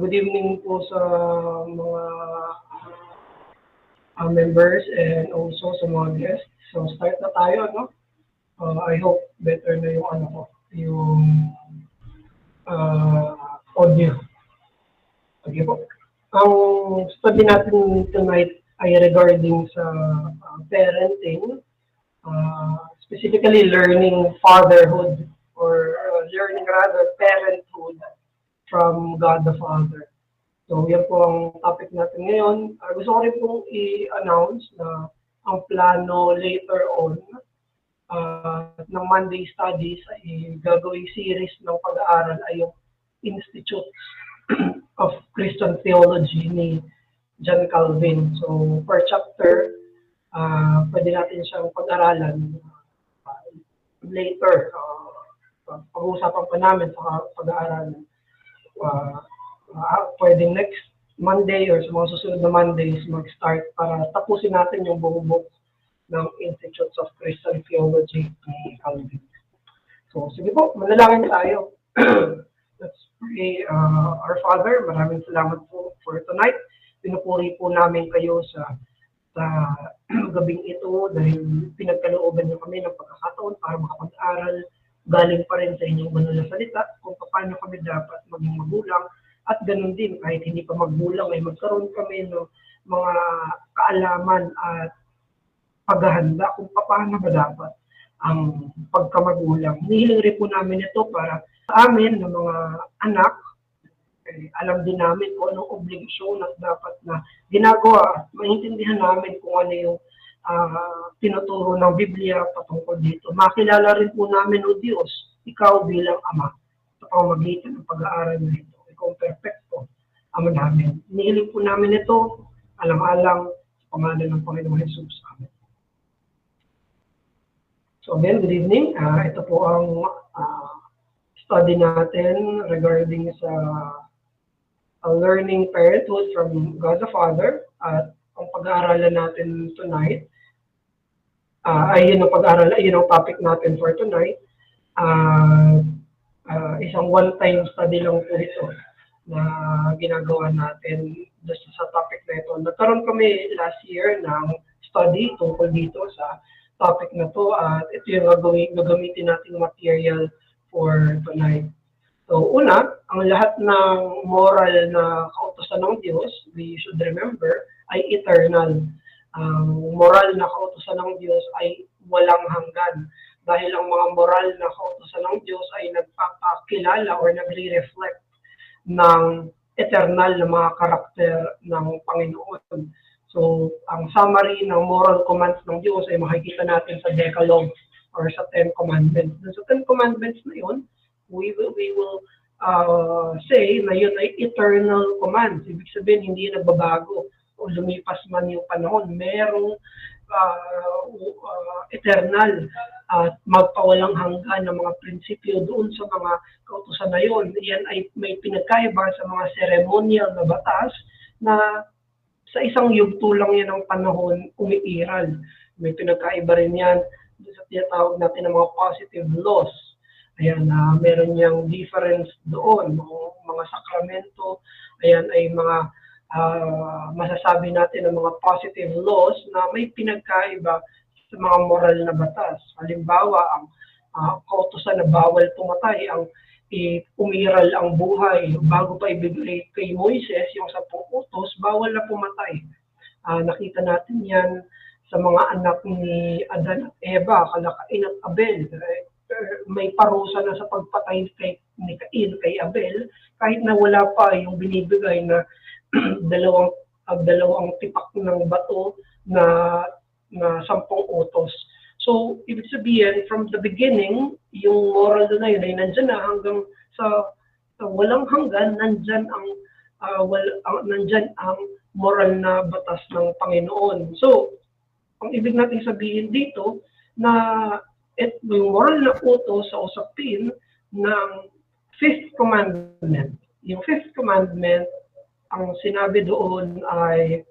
Good evening po sa mga members and also sa mga guests. So, start na tayo, no? I hope better na yung ano ko, yung audio. Sige po. Ang study natin tonight ay regarding sa parenting, specifically learning fatherhood or learning rather parenthood from God the Father. So, yan po ang topic natin ngayon. Gusto ko rin pong i-announce na ang plano later on ng Monday Studies ay gagawing series ng pag-aaral ay yung Institute of Christian Theology ni John Calvin. So, per chapter, pwede natin siyang pag-aralan later. Pag-uusapan pa namin sa pag-aaralan. Pwedeng next Monday or sa mga susunod na Mondays mag-start para tapusin natin yung buong book ng Institutes of Christian Theology ni Calvin. So, sige po, manalangin tayo. Let's pray. Our Father, maraming salamat po for tonight. Pinupuri po namin kayo sa gabing ito dahil pinagkalooban niyo kami ng pagkakataon para makapag-aral galing pa rin sa inyong banal na salita kung paano kami dapat maging magulang. At ganun din, kahit hindi pa magmulang, ay magkaroon kami ng mga kaalaman at paghahanda kung paano ba dapat ang pagkamagulang. Nihiling rin po namin ito para sa amin ng mga anak, alam din namin kung anong obligasyon at dapat na ginagawa at maintindihan namin kung ano yung tinuturo ng Biblia patungkol dito. Makilala rin po namin, O Diyos, ikaw bilang Ama sa pamamagitan ng pag-aaral na ito. Ikaw perfecto, Ama namin. Inihiling po namin ito, alang-alang sa pangalan ng Panginoong Jesus. Amen. So again, good evening. Ito po ang study natin regarding sa learning parenthood from God the Father. At ang pag-aaralan natin tonight, ayun ang topic natin for tonight. Isang one-time study lang po ito na ginagawa natin sa topic na ito. Nagkaroon kami last year ng study tungkol dito sa topic na to at ito yung gagamitin nating material for tonight. So una, ang lahat ng moral na kautusan ng Diyos, we should remember, ay eternal. Ang moral na kautusan ng Diyos ay walang hanggan. Dahil ang mga moral na kautusan ng Diyos ay nagpapakilala or nagre-reflect ng eternal na mga karakter ng Panginoon. So, ang summary ng moral commands ng Diyos ay makikita natin sa Decalogue or sa Ten Commandments. Sa Ten Commandments na yun, we will say na yun ay eternal commands. Ibig sabihin, hindi yun nagbabago o lumipas man yung panahon. Merong eternal at magpawalang hanggan ng mga prinsipyo doon sa mga kautusan na yun. Yan ay may pinagkaiba sa mga ceremonial na batas na sa isang yugto lang yan ng panahon umiiral. May pinagkaiba rin yan sa tinatawag natin ng mga positive laws. Ayan, meron niyang difference doon. Mga sakramento, ayan ay mga masasabi natin ng mga positive laws na may pinagkaiba sa mga moral na batas. Halimbawa, ang kautusan na bawal pumatay, ang umiral ang buhay. Bago pa ibigay kay Moises, yung 10 utos, bawal na pumatay. Nakita natin yan sa mga anak ni Adan at Eva, Kalakain at Abel. May parusa na sa pagpatay ni Cain kay Abel, kahit na wala pa yung binibigay na dalawang tipak ng bato na 10 utos. So, ibig sabihin, from the beginning, yung moral na yun ay nandyan na hanggang sa walang hanggan, nandyan ang moral na batas ng Panginoon. So, ang ibig natin sabihin dito na yung moral na utos sa usapin ng Fifth Commandment. Yung Fifth Commandment, ang sinabi doon ay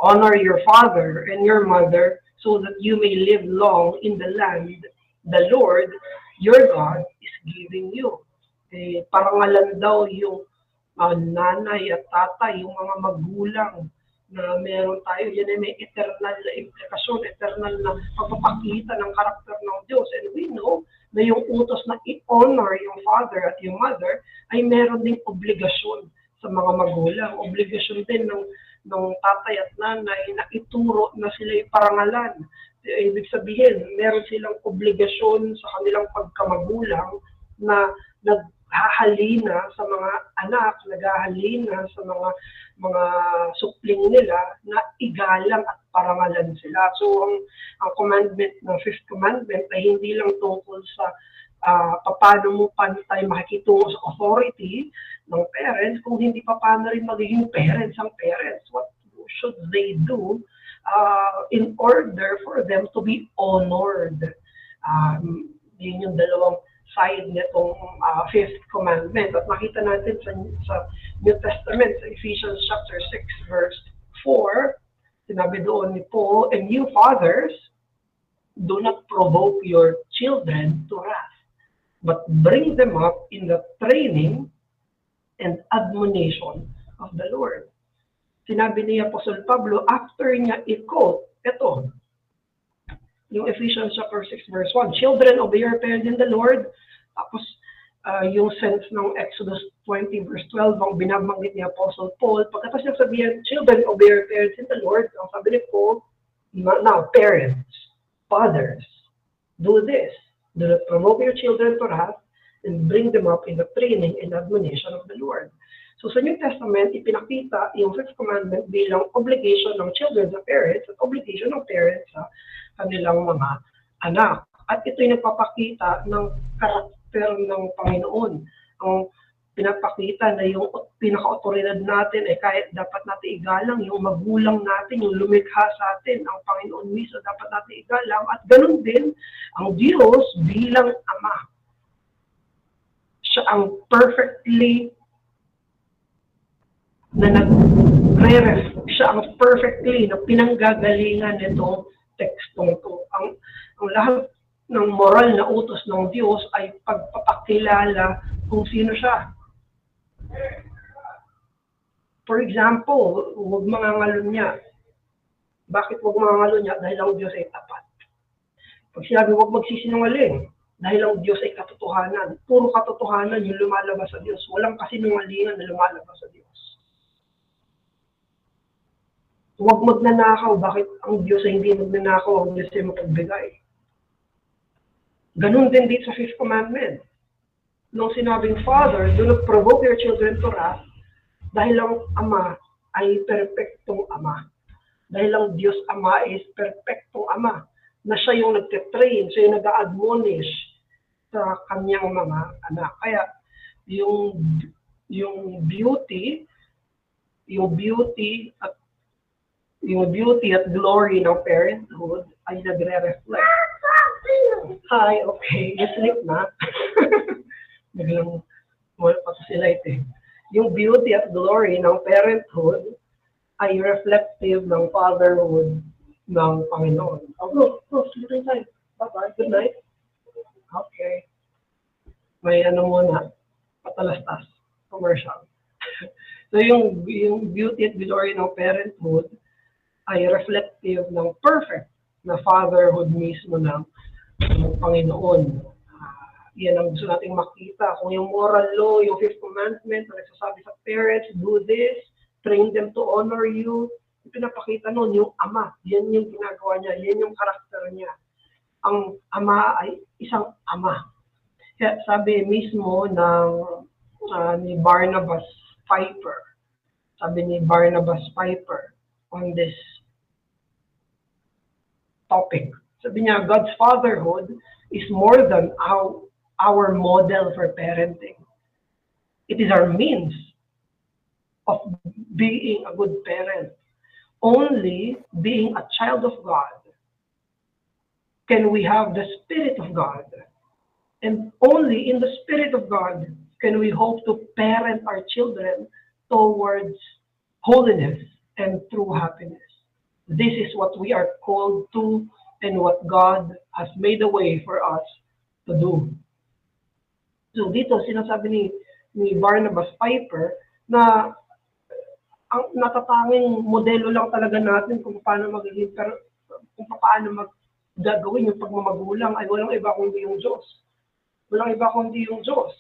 honor your father and your mother so that you may live long in the land the Lord, your God, is giving you. Parangalan daw yung nanay at tatay, yung mga magulang na meron tayo, yan ay may eternal na implikasyon, eternal na pagpapakita ng karakter ng Diyos. And we know na yung utos na i-honor yung father at yung mother ay meron ding obligasyon sa mga magulang. Obligasyon din ng tatay at nanay na ituro na sila'y parangalan. Ibig sabihin, meron silang obligasyon sa kanilang pagkamagulang na naghahalina sa mga anak, naghahalina sa mga supling nila na igalang at parangalan sila. So, ang commandment ng fifth commandment ay hindi lang tungkol sa paano mo pantay makikitungo sa authority ng parents, kung hindi paano rin magiging parents ang parents. What should they do in order for them to be honored? Yun yung dalawang side nitong fifth commandment. At makita natin sa New Testament, sa Ephesians chapter 6, verse 4, sinabi doon ni Paul, "And you fathers, do not provoke your children to wrath, but bring them up in the training and admonition of the Lord." Sinabi ni Apostle Pablo, after niya i-quote, ito, yung Ephesians chapter 6 verse 1, "Children, obey your parents in the Lord." Tapos, yung sense ng Exodus 20 verse 12, ang binabanggit ni Apostle Paul, pagkatapos niya sabihin, "Children, obey your parents in the Lord," ang sabi ni Paul, now, parents, fathers, do this. Do not provoke your children to wrath, and bring them up in the training and admonition of the Lord. So sa New Testament, ipinakita yung fifth commandment bilang obligation ng children sa parents at obligation ng parents sa kanilang mga anak. At ito'y nagpapakita ng karakter ng Panginoon. Ang pinapakita na yung pinaka-autoridad natin ay kahit dapat natin igalang yung magulang natin, yung lumikha sa atin, ang Panginoon mismo dapat natin igalang. At ganun din ang Diyos bilang Ama. Siya ang perfectly na siya ang perfectly na pinanggagalingan nitong tekstong to. Ang lahat ng moral na utos ng Diyos ay pagpapakilala kung sino siya. For example, huwag mangangalon niya. Bakit huwag mangangalon niya? Dahil ang Diyos ay tapat. Pag sinabi huwag magsisinungaling, dahil ang Diyos ay katotohanan. Puro katotohanan yung lumalabas sa Diyos. Walang kasinungalingan na lumalabas sa Diyos. Huwag magnanakaw. Bakit ang Diyos ay hindi magnanakaw? Ang Diyos ay mapagbigay. Ganun din dito sa fifth commandment. Nung sinabing, "Father, do not provoke your children to wrath," dahil ang Ama ay perpektong Ama. Dahil ang Diyos Ama is perpektong Ama. Na siya yung nagtitrain, siya yung nag-admonish sa kanyang mga anak. Kaya yung beauty at glory ng parenthood ay nagre-reflect. Hi, okay, you sleep na. Biglang wala pa sila ito. Yung beauty at glory ng parenthood ay reflective ng fatherhood ng Panginoon. Go, sleeping time. Bye-bye, good night. Okay. May muna, patalastas, commercial. So yung beauty at glory ng parenthood ay reflective ng perfect na fatherhood mismo ng Panginoon. Yan ang gusto nating makita. Kung yung moral law, yung fifth commandment na nagsasabi sa parents, do this, train them to honor you, pinapakita nun yung Ama. Yan yung ginagawa niya. Yan yung karakter niya. Ang Ama ay isang Ama. Kaya sabi mismo ni Barnabas Piper, on this topic. Sabi niya, God's fatherhood is more than our model for parenting. It is our means of being a good parent. Only being a child of God can we have the Spirit of God. And only in the Spirit of God can we hope to parent our children towards holiness and true happiness. This is what we are called to and what God has made a way for us to do. So dito, sinasabi ni Barnabas Piper na ang natatanging modelo lang talaga natin kung paano magiging, pero kung paano gagawin yung pagmamagulang ay walang iba kundi yung Diyos. Walang iba kundi yung Diyos.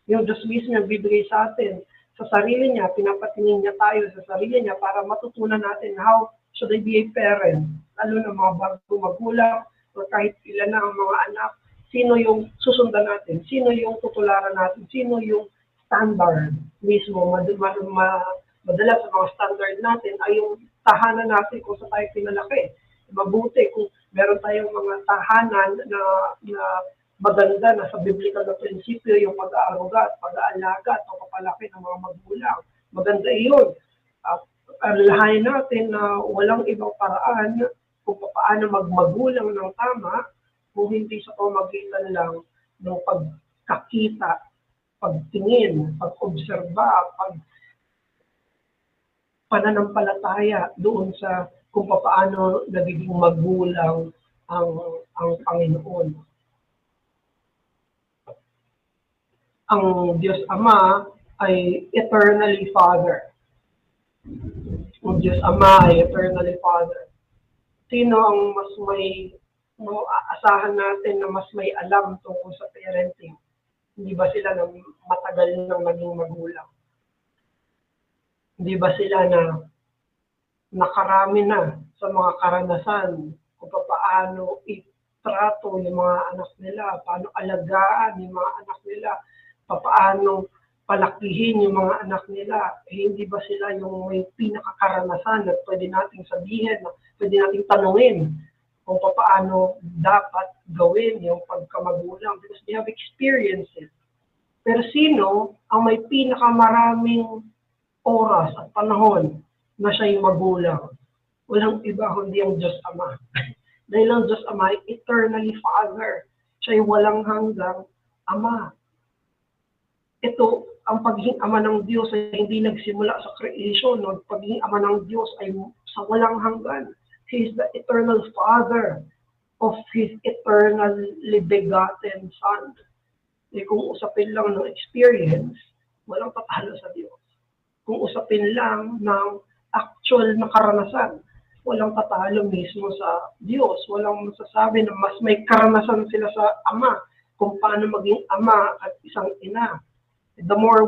Yung Diyos mismo yung bibigay sa atin. Sa sarili niya, pinapatingin niya tayo sa sarili niya para matutunan natin how should I be a parent. Lalo na mga bagong magulang o kahit ilan na ang mga anak, sino yung susundan natin, sino yung tutularan natin, sino yung standard mismo. Madalas sa mga standard natin ay yung tahanan natin kung saan tayo pinalaki. Mabuti kung meron tayong mga tahanan na maganda na sa biblical na prinsipyo, yung pag-aaruga at pag-aalaga at pagpapalaki ng mga magulang. Maganda iyon. Alalahanin natin na walang ibang paraan kung paano magmagulang ng tama kung hindi sa pamagitan lang ng pagkakita, pagtingin, pag-obserba, pananampalataya doon sa kung paano nagiging magulang ang Panginoon. Ang Diyos Ama ay eternally Father. Ang Diyos Ama ay eternally Father. Sino ang mas may aasahan natin na mas may alam tungkol sa parenting? Hindi ba sila na matagal nang naging magulang? Hindi ba sila na nakarami na sa mga karanasan kung paano itrato yung mga anak nila, paano alagaan yung mga anak nila, paano palakihin yung mga anak nila? Hindi ba sila yung may pinakakaranasan at pwede nating sabihin, pwede nating tanungin kung paano dapat gawin yung pagkamagulang because they have experienced it. Pero sino ang may pinakamaraming oras at panahon na siya yung magulang? Walang iba kundi ang Diyos Ama. Dahil ang Diyos Ama ay eternally Father. Siya yung walang hanggang Ama. Ito, ang pagiging Ama ng Diyos ay hindi nagsimula sa creation. Ang pagiging Ama ng Diyos ay sa walang hanggan. He is the eternal Father of His eternally begotten Son. Kung usapin lang ng experience, walang tatalo sa Diyos. Kung usapin lang ng actual na karanasan, walang tatalo mismo sa Diyos. Walang masasabi na mas may karanasan sila sa Ama kung paano maging ama at isang ina. The more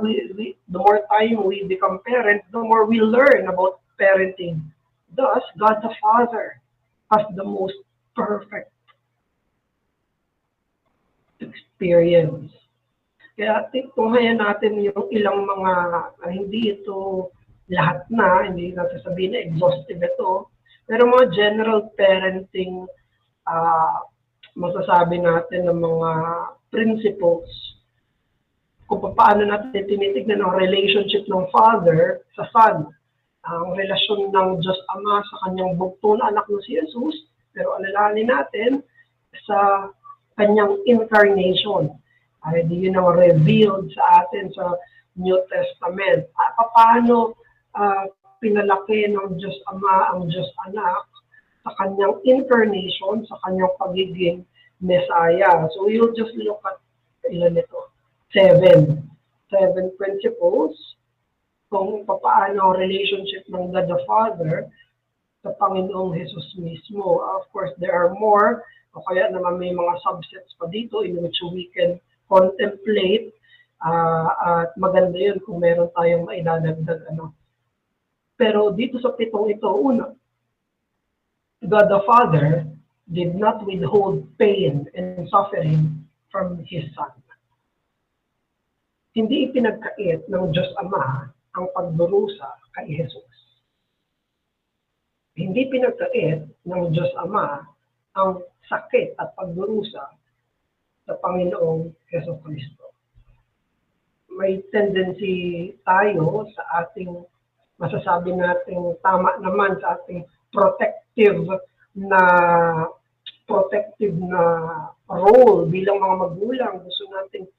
time we become parents, the more we learn about parenting. Thus, God the Father has the most perfect experience. Kaya tunghayan natin yung ilang mga, hindi ito lahat na, hindi natin sabihin na exhaustive ito, pero mga general parenting, masasabi natin ng mga principles kung paano natin tinitignan ang relationship ng father sa son, ang relasyon ng Diyos Ama sa kanyang bugtong na anak na si Jesus, pero alalahanin natin sa kanyang incarnation. Ay, di yun ang revealed sa atin sa New Testament. Paano pinalaki ng Diyos Ama ang Diyos Anak sa kanyang incarnation, sa kanyang pagiging Messiah. So we'll just look at ilan ito. 7 principles kung paano relationship ng God the Father sa Panginoong Jesus mismo. Of course, there are more, o kaya naman may mga subsets pa dito in which we can contemplate, at maganda yun kung meron tayong maidadagdag. Pero dito sa 7 ito, una, God the Father did not withhold pain and suffering from His Son. Hindi ipinagkait ng Diyos Ama ang pagdurusa kay Jesus. Hindi pinagkait ng Diyos Ama ang sakit at pagdurusa sa Panginoong Jesucristo. May tendency tayo sa ating, masasabi natin tama naman sa ating protective na role bilang mga magulang. Gusto natin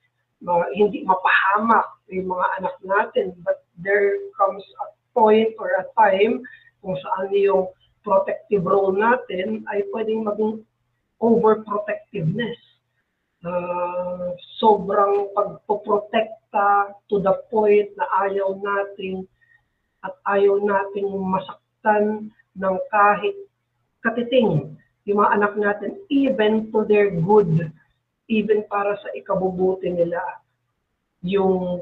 hindi mapahamak yung mga anak natin, but there comes a point or a time kung saan yung protective role natin ay pwedeng maging overprotectiveness. sobrang pagpoprotekta to the point na ayaw natin masaktan ng kahit katiting yung mga anak natin, even to their good, even para sa ikabubuti nila. Yung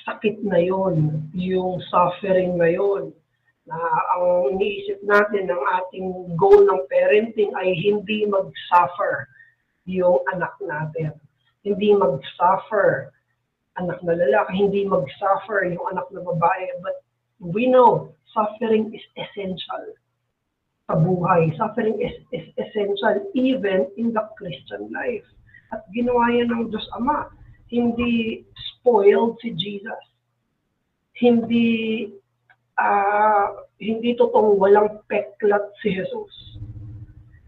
sakit na yon, yung suffering na yon, na ang iniisip natin, ang ating goal ng parenting ay hindi mag-suffer yung anak natin. Hindi mag-suffer anak na lalaki, hindi mag-suffer yung anak na babae. But we know suffering is essential sa buhay. Suffering is essential even in the Christian life. At ginawa yan ng Diyos Ama. Hindi spoiled si Jesus. Hindi totoong walang peklat si Jesus.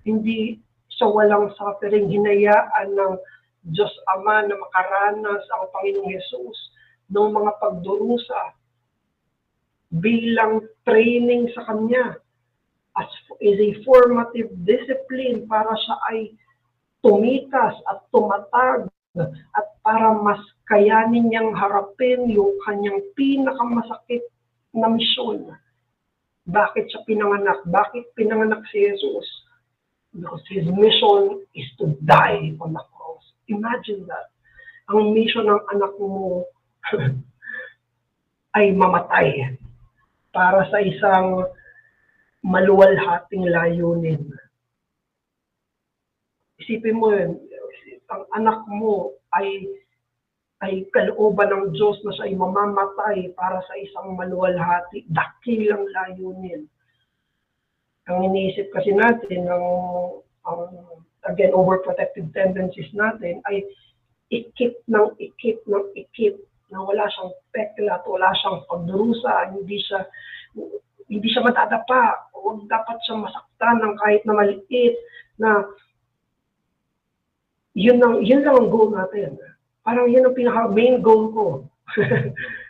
Hindi siya walang suffering. Hinayaan ng Diyos Ama na makaranas ang Panginoong Jesus ng mga pagdurusa bilang training sa Kanya is a formative discipline para siya ay tumikas at tumatag at para mas kayanin niyang harapin yung kanyang pinakamasakit na misyon. Bakit siya pinanganak? Bakit pinanganak si Jesus? Because his mission is to die on the cross. Imagine that. Ang mission ng anak mo ay mamatay para sa isang maluwalhating layunin. Isipin mo yun, ang anak mo ay kalooban ng Diyos na siya ay mamamatay para sa isang maluwalhati, dakilang layunin. Ang iniisip kasi natin, again, overprotective tendencies natin ay ikip ng ikip na wala siyang peklat, wala siyang pagdurusa, hindi siya matadapa, o dapat siya masaktan ng kahit na maliit, na yun lang ang goal natin. Parang yun ang pinaka-main goal ko.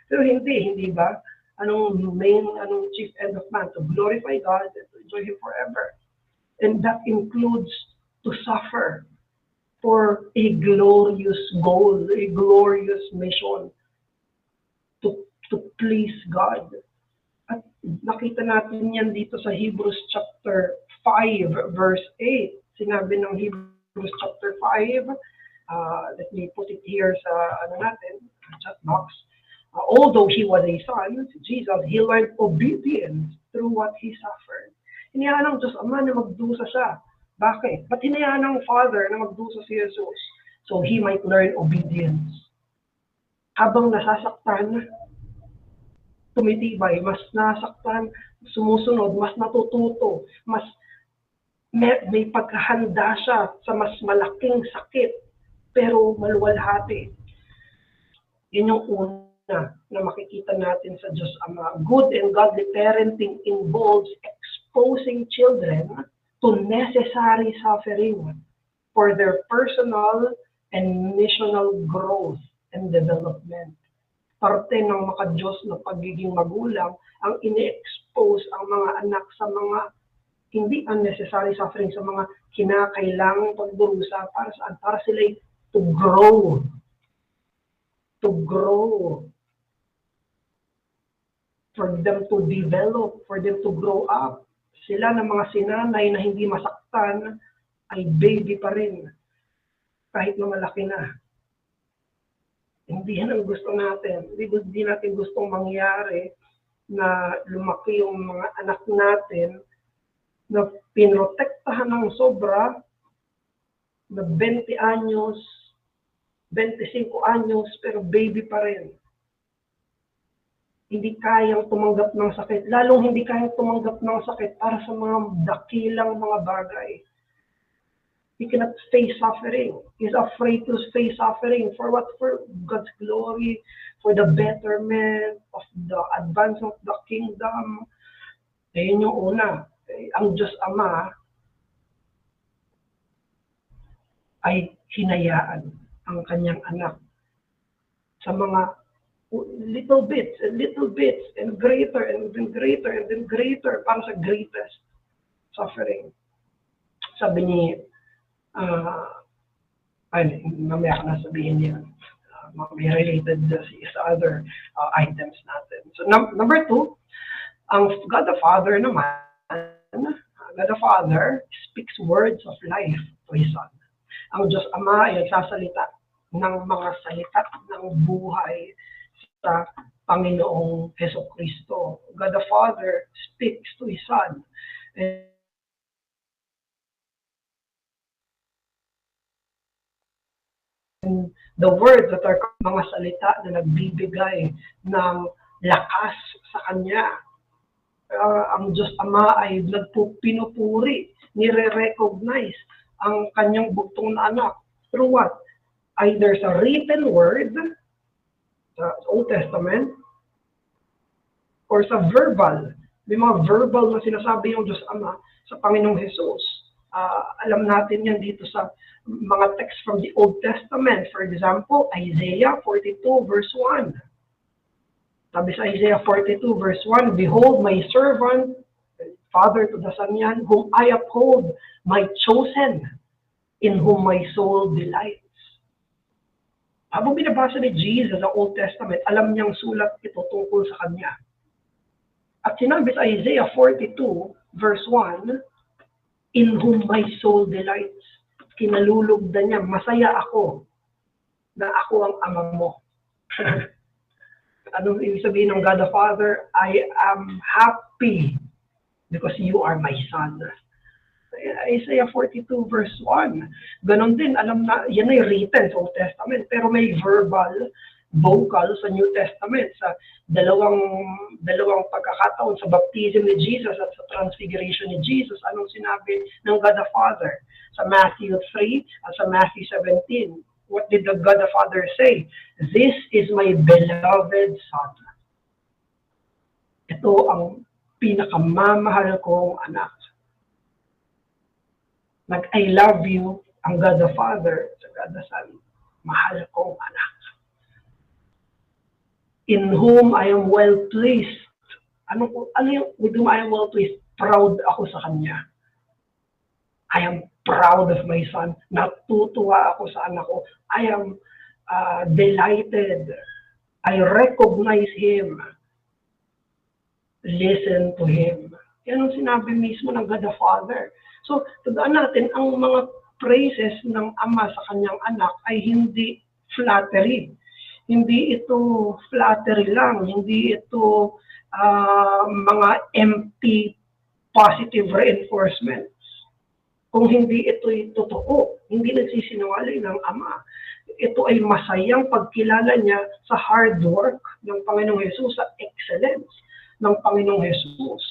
Pero hindi ba? Anong chief end of man? To glorify God and to enjoy Him forever. And that includes to suffer for a glorious goal, a glorious mission, to please God. At nakita natin yan dito sa Hebrews chapter 5, verse 8. Sinabi ng Hebrews chapter 5, let me put it here sa chat box. Although he was a son, Jesus, he learned obedience through what he suffered. Hinayaan ng Diyos Ama na magdusa siya. Bakit? Ba't hinayaan ng Father na magdusa si Jesus? So he might learn obedience. Habang nasasaktan, tumitibay, mas nasaktan, sumusunod, mas natututo, mas may paghahanda siya sa mas malaking sakit, pero maluwalhati. Yun yung una na makikita natin sa Diyos Ama. Good and godly parenting involves exposing children to necessary suffering for their personal and missional growth and development. Parte ng maka-Diyos na pagiging magulang ang ini-expose ang mga anak sa mga hindi unnecessary suffering, sa mga kinakailangang pagdurusa para saan? Para sila to grow. To grow. For them to develop, for them to grow up. Sila ng mga sinanay na hindi masaktan ay baby pa rin. Kahit na malaki na. Hindi yan ang gusto natin. Hindi natin gustong mangyari na lumaki yung mga anak natin na pinotektahan ng sobra na 20 anyos, 25 anyos, pero baby pa rin. Hindi kayang tumanggap ng sakit. Lalong hindi kayang tumanggap ng sakit para sa mga dakilang mga bagay. He cannot face suffering. He's afraid to face suffering. For what? For God's glory, for the betterment of the advance of the kingdom. Ayun yung una. Ang Diyos Ama ay hinayaan ang kanyang anak sa mga little bits, and greater, and then greater, and then greater, para sa greatest suffering. Sabi ni Ay, mamaya ka na sabihin yan. May related sa other items natin. So, number 2, ang God the Father naman, God the Father speaks words of life to His Son. Ang Diyos Ama ay nagsasalita ng mga salita ng buhay sa Panginoong Heso Kristo. God the Father speaks to His Son. And the words that are mga salita na nagbibigay ng lakas sa Kanya. Ang Diyos Ama ay pinupuri, nire-recognize ang Kanyang bugtong na anak. Through what? Either sa written word, sa Old Testament, or sa verbal. May mga verbal na sinasabi yung Diyos Ama sa Panginoong Jesus. Alam natin yan dito sa mga text from the Old Testament. For example, Isaiah 42 verse 1. Sabi sa Isaiah 42 verse 1, Behold my servant, father to the son yan, whom I uphold, my chosen, in whom my soul delights. Habang binabasa ni Jesus ang Old Testament, alam niyang sulat ito tungkol sa Kanya. At sinabi sa Isaiah 42 verse 1, in whom my soul delights. Kinalulugdan niya, masaya ako na ako ang ama mo. Anong ibig sabihin ng God the Father? I am happy because you are my son. Isaiah 42 verse 1. Ganon din, alam na, yan ay written sa Old Testament, pero may verbal, vocal sa New Testament, sa dalawang pagkakataon, sa baptism ni Jesus at sa transfiguration ni Jesus. Anong sinabi ng God the Father? Sa Matthew 3 at sa Matthew 17. What did the God the Father say? This is my beloved Son. Ito ang pinakamamahal kong anak. I love you, ang God the Father, sa God the Son, mahal kong anak. In whom I am well pleased. Ano yung with whom I am well pleased? Proud ako sa Kanya. I am proud of my son. Natutuwa ako sa anak ko. I am delighted. I recognize him. Listen to him. Yan ang sinabi mismo ng God the Father. So, tandaan natin, ang mga praises ng Ama sa kanyang anak ay hindi flattery. Hindi ito flattery lang. Hindi ito mga empty positive reinforcements. Kung hindi ito'y totoo, hindi nagsisinungaling ng Ama. Ito ay masayang pagkilala niya sa hard work ng Panginoong Jesus, sa excellence ng Panginoong Jesus.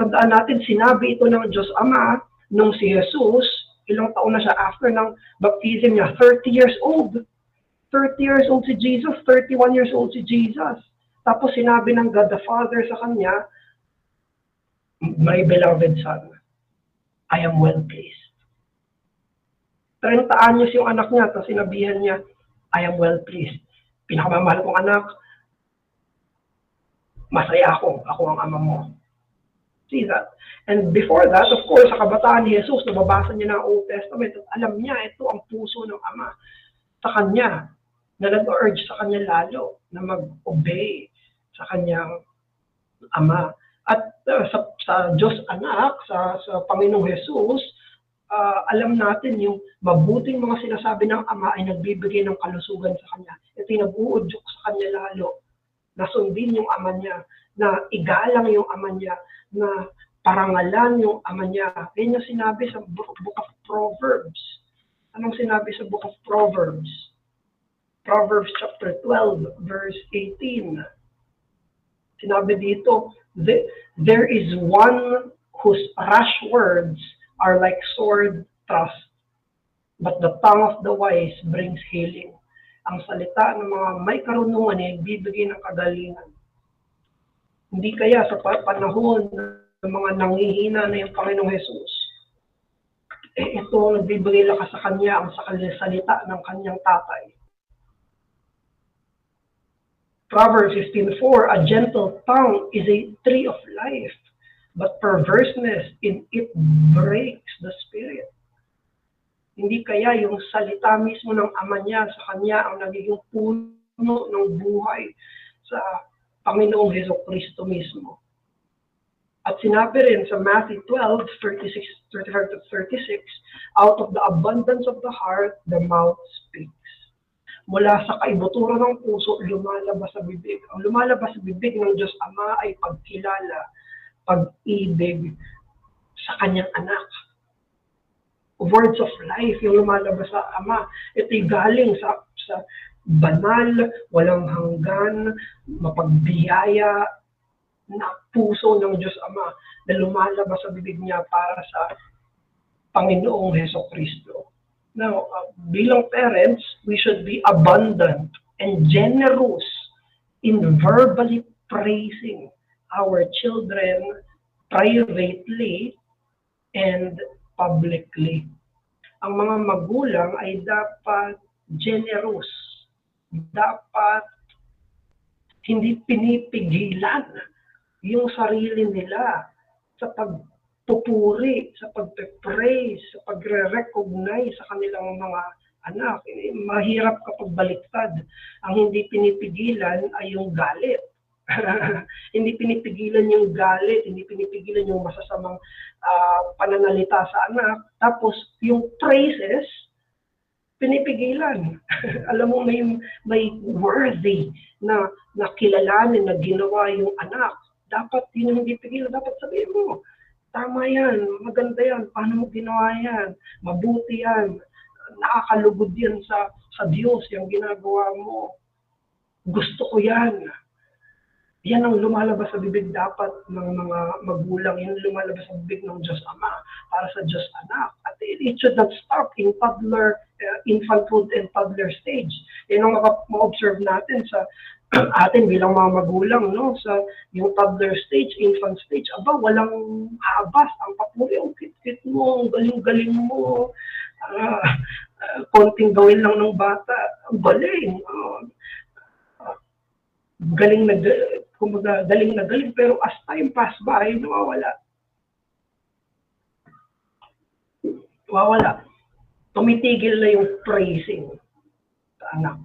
Tandaan natin, sinabi ito ng Diyos Ama nung si Jesus, ilang taon na siya after ng baptism niya, 30 years old. 30 years old si Jesus, 31 years old si Jesus. Tapos sinabi ng God the Father sa kanya, my beloved Son, I am well pleased. 30 anyos yung anak niya, tapos sinabihan niya, I am well pleased. Pinakamamahal kong anak, masaya ako ang ama mo. See that? And before that, of course, sa kabataan ni Jesus, nababasa niya ng Old Testament at alam niya, ito ang puso ng Ama sa kanya, na nag-urge sa kanya lalo na mag-obey sa kanyang Ama. At sa Diyos Anak, sa Panginoong Jesus, alam natin yung mabuting mga sinasabi ng Ama ay nagbibigay ng kalusugan sa kanya. Ito yung nag-uudyok sa kanya lalo, na sundin yung Ama niya, na igalang yung Ama niya, na parangalan yung Ama niya. Yan yung sinabi sa Book of Proverbs. Anong sinabi sa Book of Proverbs? Proverbs chapter 12, verse 18. Sinabi dito, there is one whose rash words are like sword thrust, but the tongue of the wise brings healing. Ang salita ng mga may karunungan ay bibigay ng kagalingan. Hindi kaya sa panahon ng mga nanghihina na yung Panginoong Jesus, ito nagbibigay lakas sa kanya ang salita ng kanyang tatay. Proverbs 15:4, a gentle tongue is a tree of life, but perverseness in it breaks the spirit. Hindi kaya yung salita mismo ng Ama niya sa Kanya ang nagiging puno ng buhay sa Panginoong Hesukristo mismo. At sinabi rin sa Matthew 12:35-36, out of the abundance of the heart, the mouth speaks. Mula sa kaibuturan ng puso, lumalabas sa bibig. Ang lumalabas sa bibig ng Diyos Ama ay pagkilala, pag-ibig sa Kanyang anak. Words of life yung lumalabas sa Ama. Ito'y galing sa banal, walang hanggan, mapagbiyaya na puso ng Diyos Ama na lumalabas sa bibig niya para sa Panginoong Hesukristo. Now, bilang parents, we should be abundant and generous in verbally praising our children privately and publicly. Ang mga magulang ay dapat generous, dapat hindi pinipigilan yung sarili nila sa pagpupuri, sa pagpe-praise, sa pagre-recognize sa kanilang mga anak. Mahirap kapag baliktad. Ang hindi pinipigilan ay yung galit. Hindi pinipigilan yung galit, hindi pinipigilan yung masasamang pananalita sa anak. Tapos yung praises, pinipigilan. Alam mo, may worthy na kilalanin na ginawa yung anak. Dapat yun yung hindi pigilan. Dapat sabihin mo, tama yan, maganda yan, paano mo ginawa yan, mabuti yan, nakakalugod yan sa Diyos, yung ginagawa mo. Gusto ko yan. Yan ang lumalabas sa bibig dapat ng mga magulang, yan ang lumalabas sa bibig ng Diyos Ama para sa Diyos Anak. At it should not stop in toddler, infanthood and toddler stage. Yan ang ma-observe natin sa atin bilang mga magulang, no? Sa yung toddler stage, infant stage, walang habas. Ang papuri, ang kit-kit mo, ang galing-galing mo. Konting gawin lang ng bata, ang galing. Galing na galing, pero as time pass by, nawawala. Tumitigil na yung praising sa anak.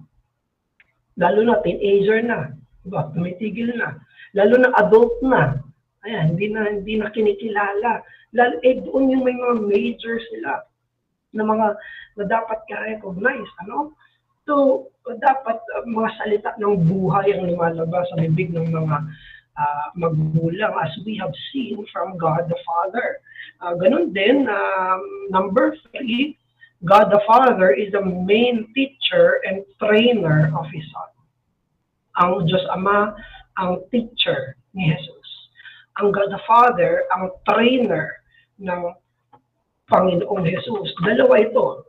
Lalo na teenager na, diba? Tumitigil na. Lalo na adult na, ayan, hindi na kinikilala. Doon yung may mga major sila na dapat ka-recognize, ano? So, dapat mga salita ng buhay ang lumalabas sa bibig ng mga magulang as we have seen from God the Father. Ganun din, number 3, God the Father is the main teacher and trainer of His Son. Ang Diyos Ama, ang teacher ni Jesus. Ang God the Father, ang trainer ng Panginoong Jesus. Dalawa ito,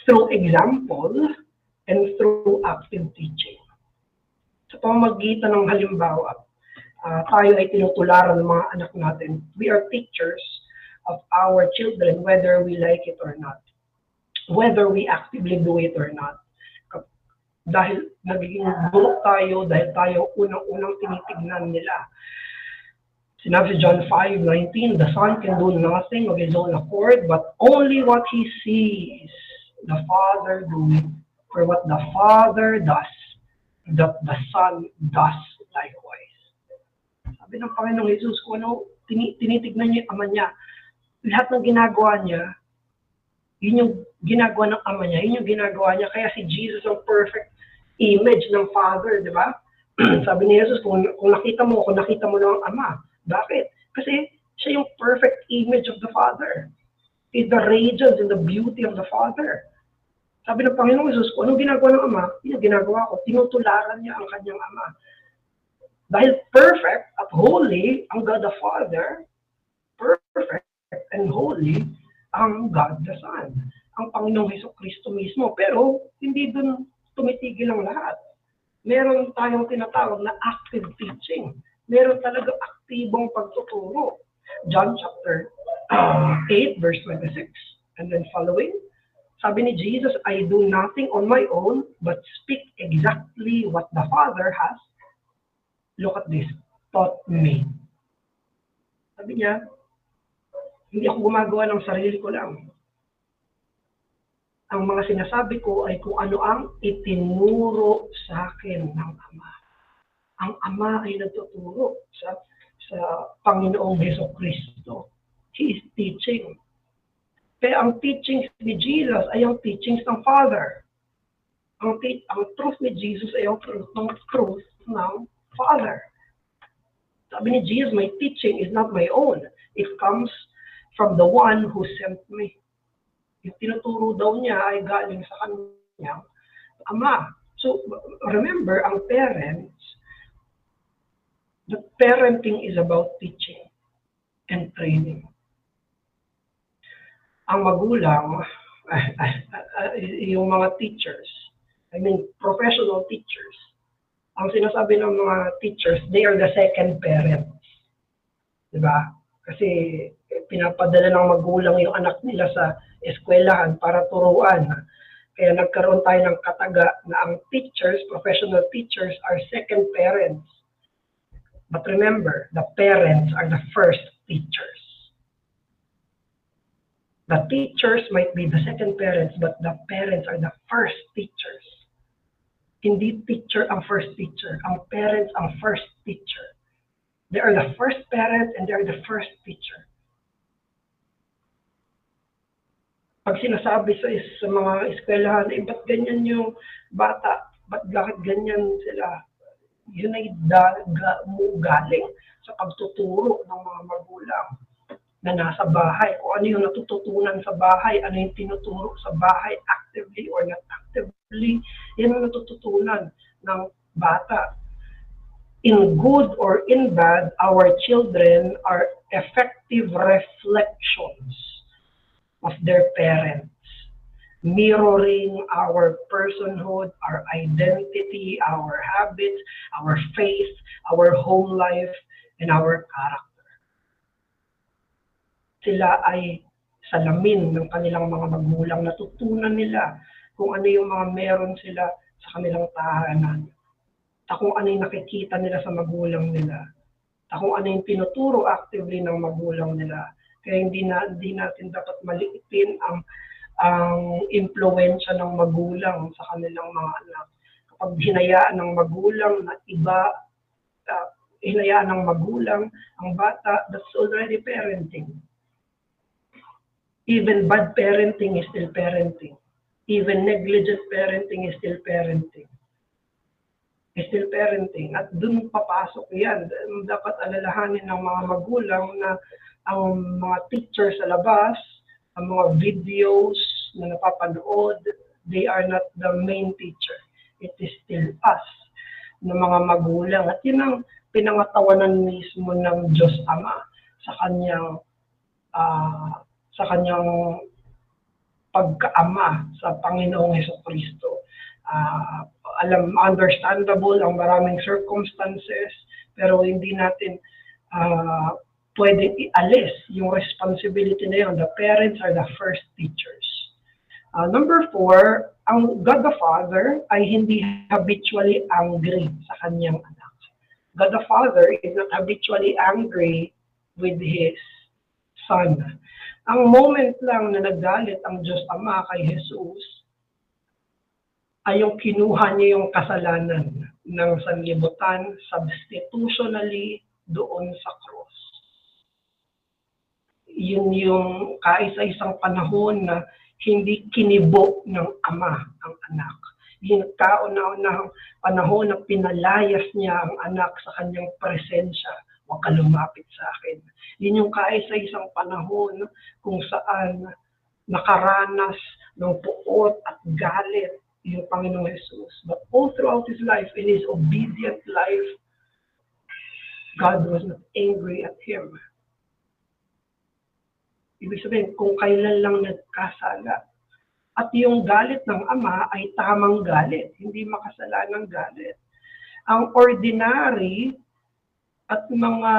through example and through active teaching. Sa pamamagitan ng halimbawa, tayo ay tinutularan ng mga anak natin. We are teachers of our children whether we like it or not. Whether we actively do it or not. Dahil nagiging bulok tayo, dahil tayo unang-unang tinitignan nila. Sinabi sa John 5:19, the Son can do nothing of His own accord, but only what He sees the Father doing. For what the Father does, that the Son does likewise. Sabi ng Panginoong Jesus, kung ano, tinitignan niya yung Ama niya. Lahat ng ginagawa niya, yun yung ginagawa ng Ama niya, yun yung ginagawa niya. Kaya si Jesus ang perfect image ng Father, di ba? Sabi ni Jesus, kung nakita mo na ang Ama. Bakit? Kasi siya yung perfect image of the Father. He's the radiance and the beauty of the Father. Sabi ng Panginoong Jesus, kung anong ginagawa ng Ama, yun yung ginagawa ko. Tinutularan niya ang kanyang Ama. Dahil perfect at holy ang God the Father, perfect and holy ang God the Son, ang Panginoong Hesukristo mismo. Pero hindi dun tumitigil ang lahat. Meron tayong tinatawag na active teaching. Meron talaga aktibong pagtuturo. John chapter 8 verse 26 and then following. Sabi ni Jesus, I do nothing on my own but speak exactly what the Father has, look at this, taught me. Sabi niya, hindi ako gumagawa ng sarili ko lang. Ang mga sinasabi ko ay kung ano ang itinuro sa akin ng Ama. Ang Ama ay nagtuturo sa Panginoong Hesukristo. He is teaching. Kaya ang teachings ni Jesus ay ang teachings ng Father. Ang truth ni Jesus ay ang truth ng Father. Sabi ni Jesus, my teaching is not my own. It comes from the one who sent me. Yung tinuturo daw niya ay galing sa kanyang Ama. So, remember, ang parents, the parenting is about teaching and training. Ang magulang, yung mga teachers, professional teachers, ang sinasabi ng mga teachers, they are the second parents. Diba? Kasi pinapadala ng magulang yung anak nila sa eskwelahan para turuan. Kaya nagkaroon tayo ng kataga na ang teachers, professional teachers, are second parents. But remember, the parents are the first teachers. The teachers might be the second parents, but the parents are the first teachers. Hindi teacher ang first teacher. Ang parents ang first teacher. They are the first parent and they are the first teacher. Pag sinasabi sa mga eskwelahan, ba't ganyan yung bata? Ba't ganyan sila? Yun ay galing sa pagtuturo ng mga magulang na nasa bahay. Kung ano yung natututunan sa bahay, ano yung tinuturo sa bahay, actively or not actively, yan ang natututunan ng bata. In good or in bad, our children are effective reflections of their parents, mirroring our personhood, our identity, our habits, our faith, our home life, and our character. Sila ay salamin ng kanilang mga magulang. Natutunan nila kung ano yung mga meron sila sa kanilang tahanan. Kung ano yung nakikita nila sa magulang nila. Kung ano yung tinuturo actively ng magulang nila. Kaya hindi natin dapat maliitin ang impluwensya ng magulang sa kanilang mga anak. Kapag hinayaan ng magulang na hinayaan ng magulang ang bata, that's already parenting. Even bad parenting is still parenting. Even negligent parenting is still parenting. Is still parenting. At dun papasok yan. Dapat alalahanin ng mga magulang na ang mga teachers sa labas, ang mga videos na napapanood, they are not the main teacher. It is still us, ng mga magulang. At yun ang pinangatawanan mismo ng Diyos Ama sa kanyang pagkaama sa Panginoong Hesukristo. Understandable ang maraming circumstances, pero hindi natin pwedeng ialis yung responsibility na yun. The parents are the first teachers. Number 4, ang God the Father ay hindi habitually angry sa kanyang anak. God the Father is not habitually angry with His Son. Ang moment lang na nagalit ang Diyos Ama kay Jesus ay yung kinuha niya yung kasalanan ng sanlibutan substitutionally doon sa cross. Yun yung kaisa-isang panahon na hindi kinibo ng Ama ang anak. Yung kauna-unahang panahon na pinalayas niya ang anak sa kanyang presensya. Huwag ka lumapit sa akin. Yun yung kaisa-isang panahon kung saan nakaranas ng puot at galit yung Panginoong Jesus. But all throughout His life, in His obedient life, God was not angry at Him. Ibig sabihin, kung kailan lang nagkasala. At yung galit ng Ama ay tamang galit, hindi makasalanang galit. Ang ordinary at mga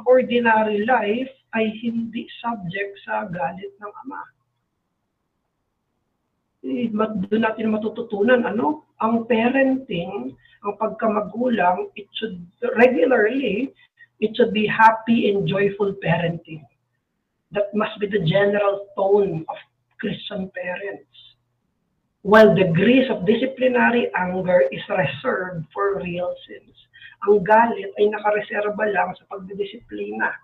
ordinary life ay hindi subject sa galit ng Ama. Doon natin matututunan, ang parenting, ang pagkamagulang, it should be happy and joyful parenting. That must be the general tone of Christian parents. While degrees of disciplinary anger is reserved for real sins. Ang galit ay nakareserba lang sa pagdidisiplina.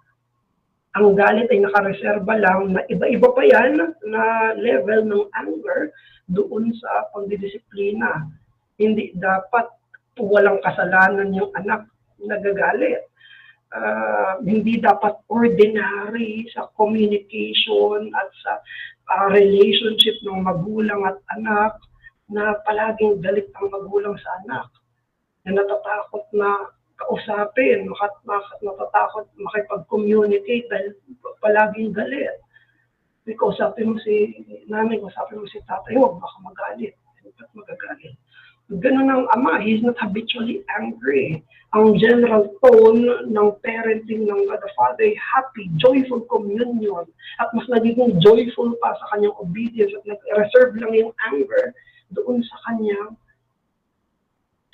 Ang galit ay nakareserba lang na iba-iba pa yan na level ng anger doon sa pagdidisiplina. Hindi dapat walang kasalanan yung anak nagagalit. Hindi dapat ordinary sa communication at sa relationship ng magulang at anak na palaging galit ang magulang sa anak, na natatakot na kausapin, natatakot makipag-communicate dahil palaging galit. Kausapin mo si nanay, kausapin mo si tatay, huwag baka magalit. Ba't magagalit? Ganun ang ama, he's not habitually angry. Ang general tone ng parenting ng God the Father ay happy, joyful communion. At mas nagiging joyful pa sa kanyang obedience at nag-reserve lang yung anger doon sa kanyang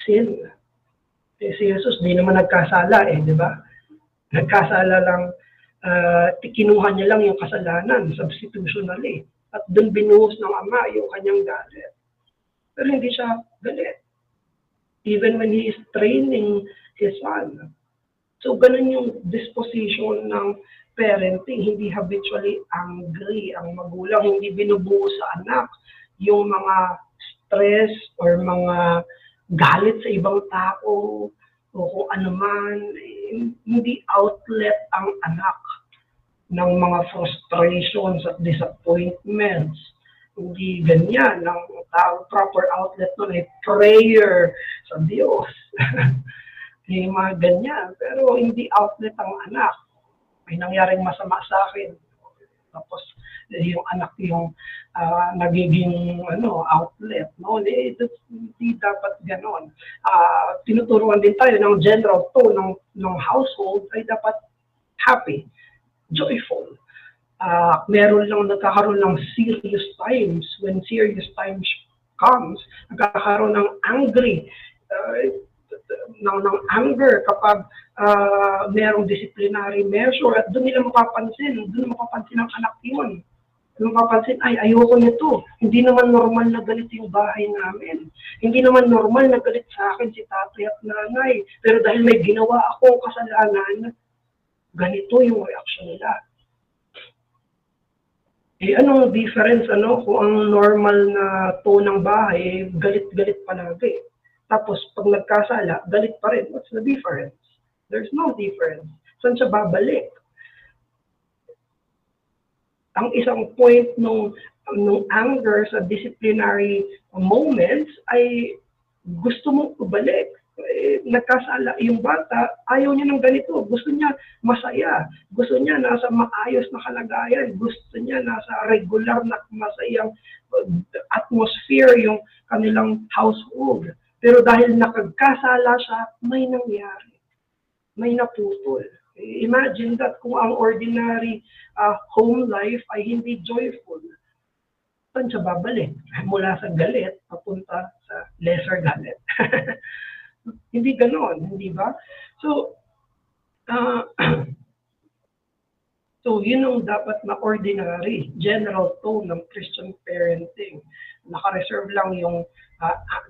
sin. Si Jesus, di naman nagkasala di ba? Nagkasala lang, kinuha niya lang yung kasalanan, substitutionally. At doon binuhos ng ama yung kanyang galit. Pero hindi siya galit. Even when he is training his son. So, ganun yung disposition ng parenting. Hindi habitually angry ang magulang. Hindi binubuo sa anak yung mga stress or mga galit sa ibang tao o kung ano man. Hindi outlet ang anak ng mga frustrations at disappointments. Hindi ganyan. Ang proper outlet nun ay prayer sa Diyos. Yung mga ganyan. Pero hindi outlet ang anak. May nangyaring masama sa akin. Tapos yung anak yung nagiging outlet. No? Hindi dapat ganon. Tinuturuan din tayo ng general tone ng household ay dapat happy, joyful. Nagkakaroon ng serious times. When serious times comes, nagkakaroon ng angry, ng anger kapag merong disciplinary measure at doon nila mapapansin ng anak yun. Doon mapapansin, ayoko nito. Hindi naman normal na galit yung bahay namin. Hindi naman normal na galit sa akin si tatay at nanay. Pero dahil may ginawa akong kasalanan, ganito yung reaction nila. Anong difference, kung ang normal na tone ng bahay, galit-galit palagi. Tapos, pag nagkasala, galit pa rin. What's the difference? There's no difference. Saan siya babalik? Ang isang point ng anger sa disciplinary moments ay gusto mong ibalik. Nagkasala yung bata, ayaw niya ng ganito. Gusto niya masaya. Gusto niya nasa maayos na kalagayan. Gusto niya nasa regular na masayang atmosphere yung kanilang household. Pero dahil nakagkasala siya, may nangyari. May naputol. Imagine that kung ang ordinary home life ay hindi joyful. Saan siya babalik? Mula sa galit, papunta sa lesser galit. Hindi ganon, hindi ba? So, yun ang dapat na ordinary, general tone ng Christian parenting. Naka-reserve lang yung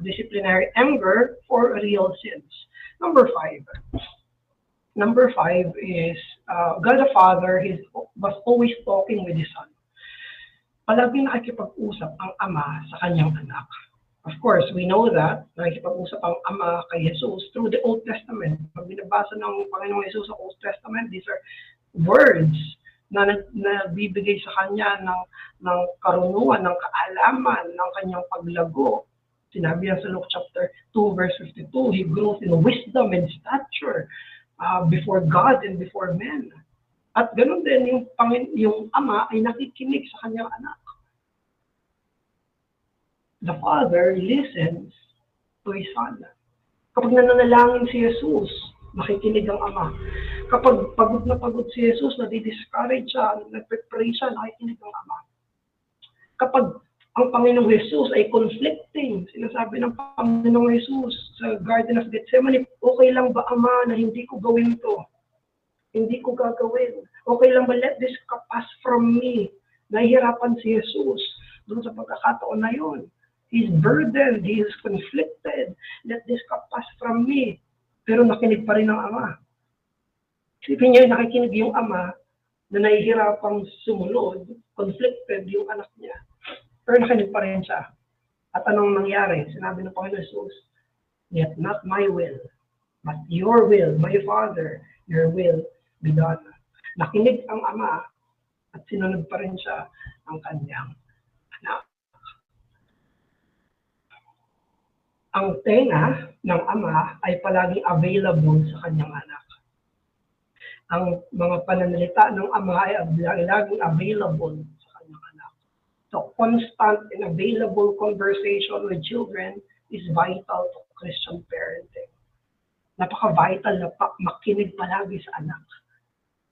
disciplinary anger for real sins. Number 5 is God the Father was always talking with His Son. Palaging nakikipag-usap ang Ama sa kanyang anak. Of course, we know that nakikipag-usap ang Ama kay Jesus through the Old Testament. Pag binabasa ng Panginoong Jesus sa Old Testament, these are words na bibigay sa kanya ng karunungan, ng kaalaman, ng kanyang paglago. Sinabi yan sa Luke chapter 2, verse 52, He grows in wisdom and stature before God and before men. At ganun din yung Ama ay nakikinig sa kanyang anak. The Father listens to His Son. Kapag nananalangin si Jesus, nakikinig ang Ama. Kapag pagod na pagod si Jesus, nadi-discourage siya, nagpe-pray siya, nakikinig ang Ama. Kapag ang Panginoong Jesus ay conflicting, sinasabi ng Panginoong Jesus sa Garden of Gethsemane, okay lang ba, Ama, na hindi ko gawin to? Hindi ko gagawin. Okay lang ba, let this cup pass from me? Nahihirapan si Jesus. doon sa pagkakataon na yun. He's burdened, he is conflicted. Let this cup pass from me. Pero nakinig pa rin ang ama. Isipin niyo, nakikinig yung ama na nahihirapang sumunod, conflicted yung anak niya. Pero nakinig pa rin siya. At anong nangyari? Sinabi ng Panginoon Jesus, yet not my will, but your will, my Father, your will be done. Nakinig ang ama at sinunod pa rin siya ang kanyang anak. Ang tenga ng ama ay palaging available sa kanyang anak. Ang mga pananalita ng ama ay laging available sa kanyang anak. So, constant and available conversation with children is vital to Christian parenting. Napaka-vital na makinig palagi sa anak.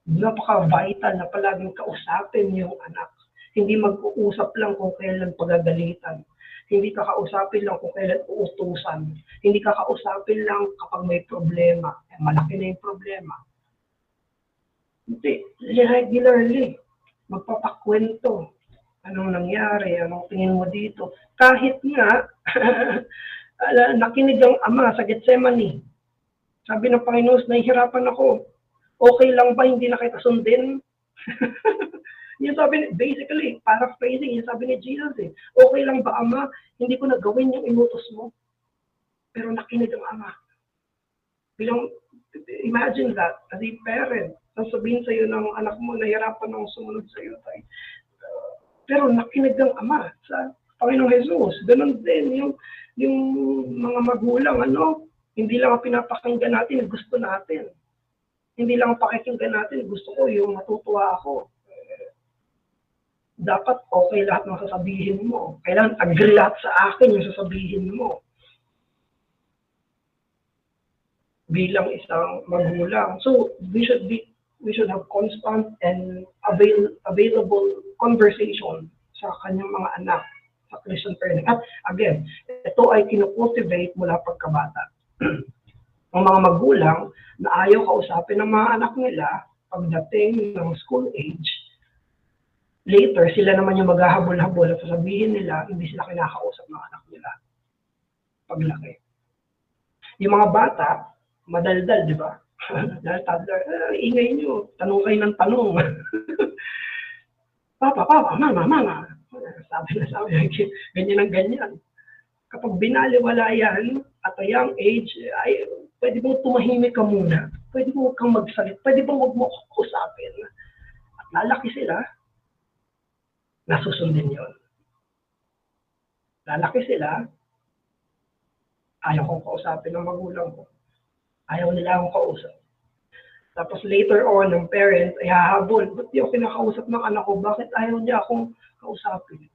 Napaka-vital na palaging kausapin yung anak. Hindi mag-uusap lang kung kailan pagagalitan. Hindi ka kausapin lang kung kailan uutusan. Hindi ka kausapin lang kapag may problema. Malaki na yung problema. Hindi, regularly, magpapakwento. Anong nangyari? Anong tingin mo dito? Kahit nga, nakinig ang ama sa Gethsemane. Sabi ng Panginoon, nahihirapan ako. Okay lang ba hindi na kita sundin? Yung sabi, basically, paraphrasing, yung sabi ni Jesus, okay lang ba, ama, hindi ko na gawin yung inutos mo? Pero nakinig ang ama. Bilang, imagine that, as a parent, sabihin sa'yo ng anak mo, nahirapan akong sumunod sa'yo, tayo. Pero nakinig ang ama sa Panginoong Jesus. Ganun din, yung mga magulang, hindi lang ang pinapakinggan natin, gusto natin. Hindi lang ang pakikinggan natin, gusto ko, yung matutuwa ako. Dapat okay lahat ng sasabihin mo. Kailangan agree lahat sa akin yung sasabihin mo. Bilang isang magulang. So, we should have constant and available conversation sa kanyang mga anak, sa Christian parenting. At again, ito ay kinocultivate mula pagkabata. Ang mga magulang na ayaw kausapin ng mga anak nila pagdating ng school age, later, sila naman yung maghahabol-habol at sasabihin nila, hindi sila kinakausap ng anak nila. Paglaki. Yung mga bata, madaldal, di ba? Dahil toddler, ingay nyo, tanong kayo ng tanong. Papa, mama. Sabi, ganyan ang ganyan. Kapag binaliwala yan, at a young age, ay, pwede bang tumahimik ka muna? Pwede bang huwag kang magsalit? Pwede bang huwag mo kausapin? At lalaki sila, nasusundin yun. Lalaki sila, ayaw kong kausapin ng magulang ko. Ayaw nila akong kausap. Tapos later on, ng parent ay hahabol. Ba't di ako kinakausap ng anak ko? Bakit ayaw niya akong kausapin?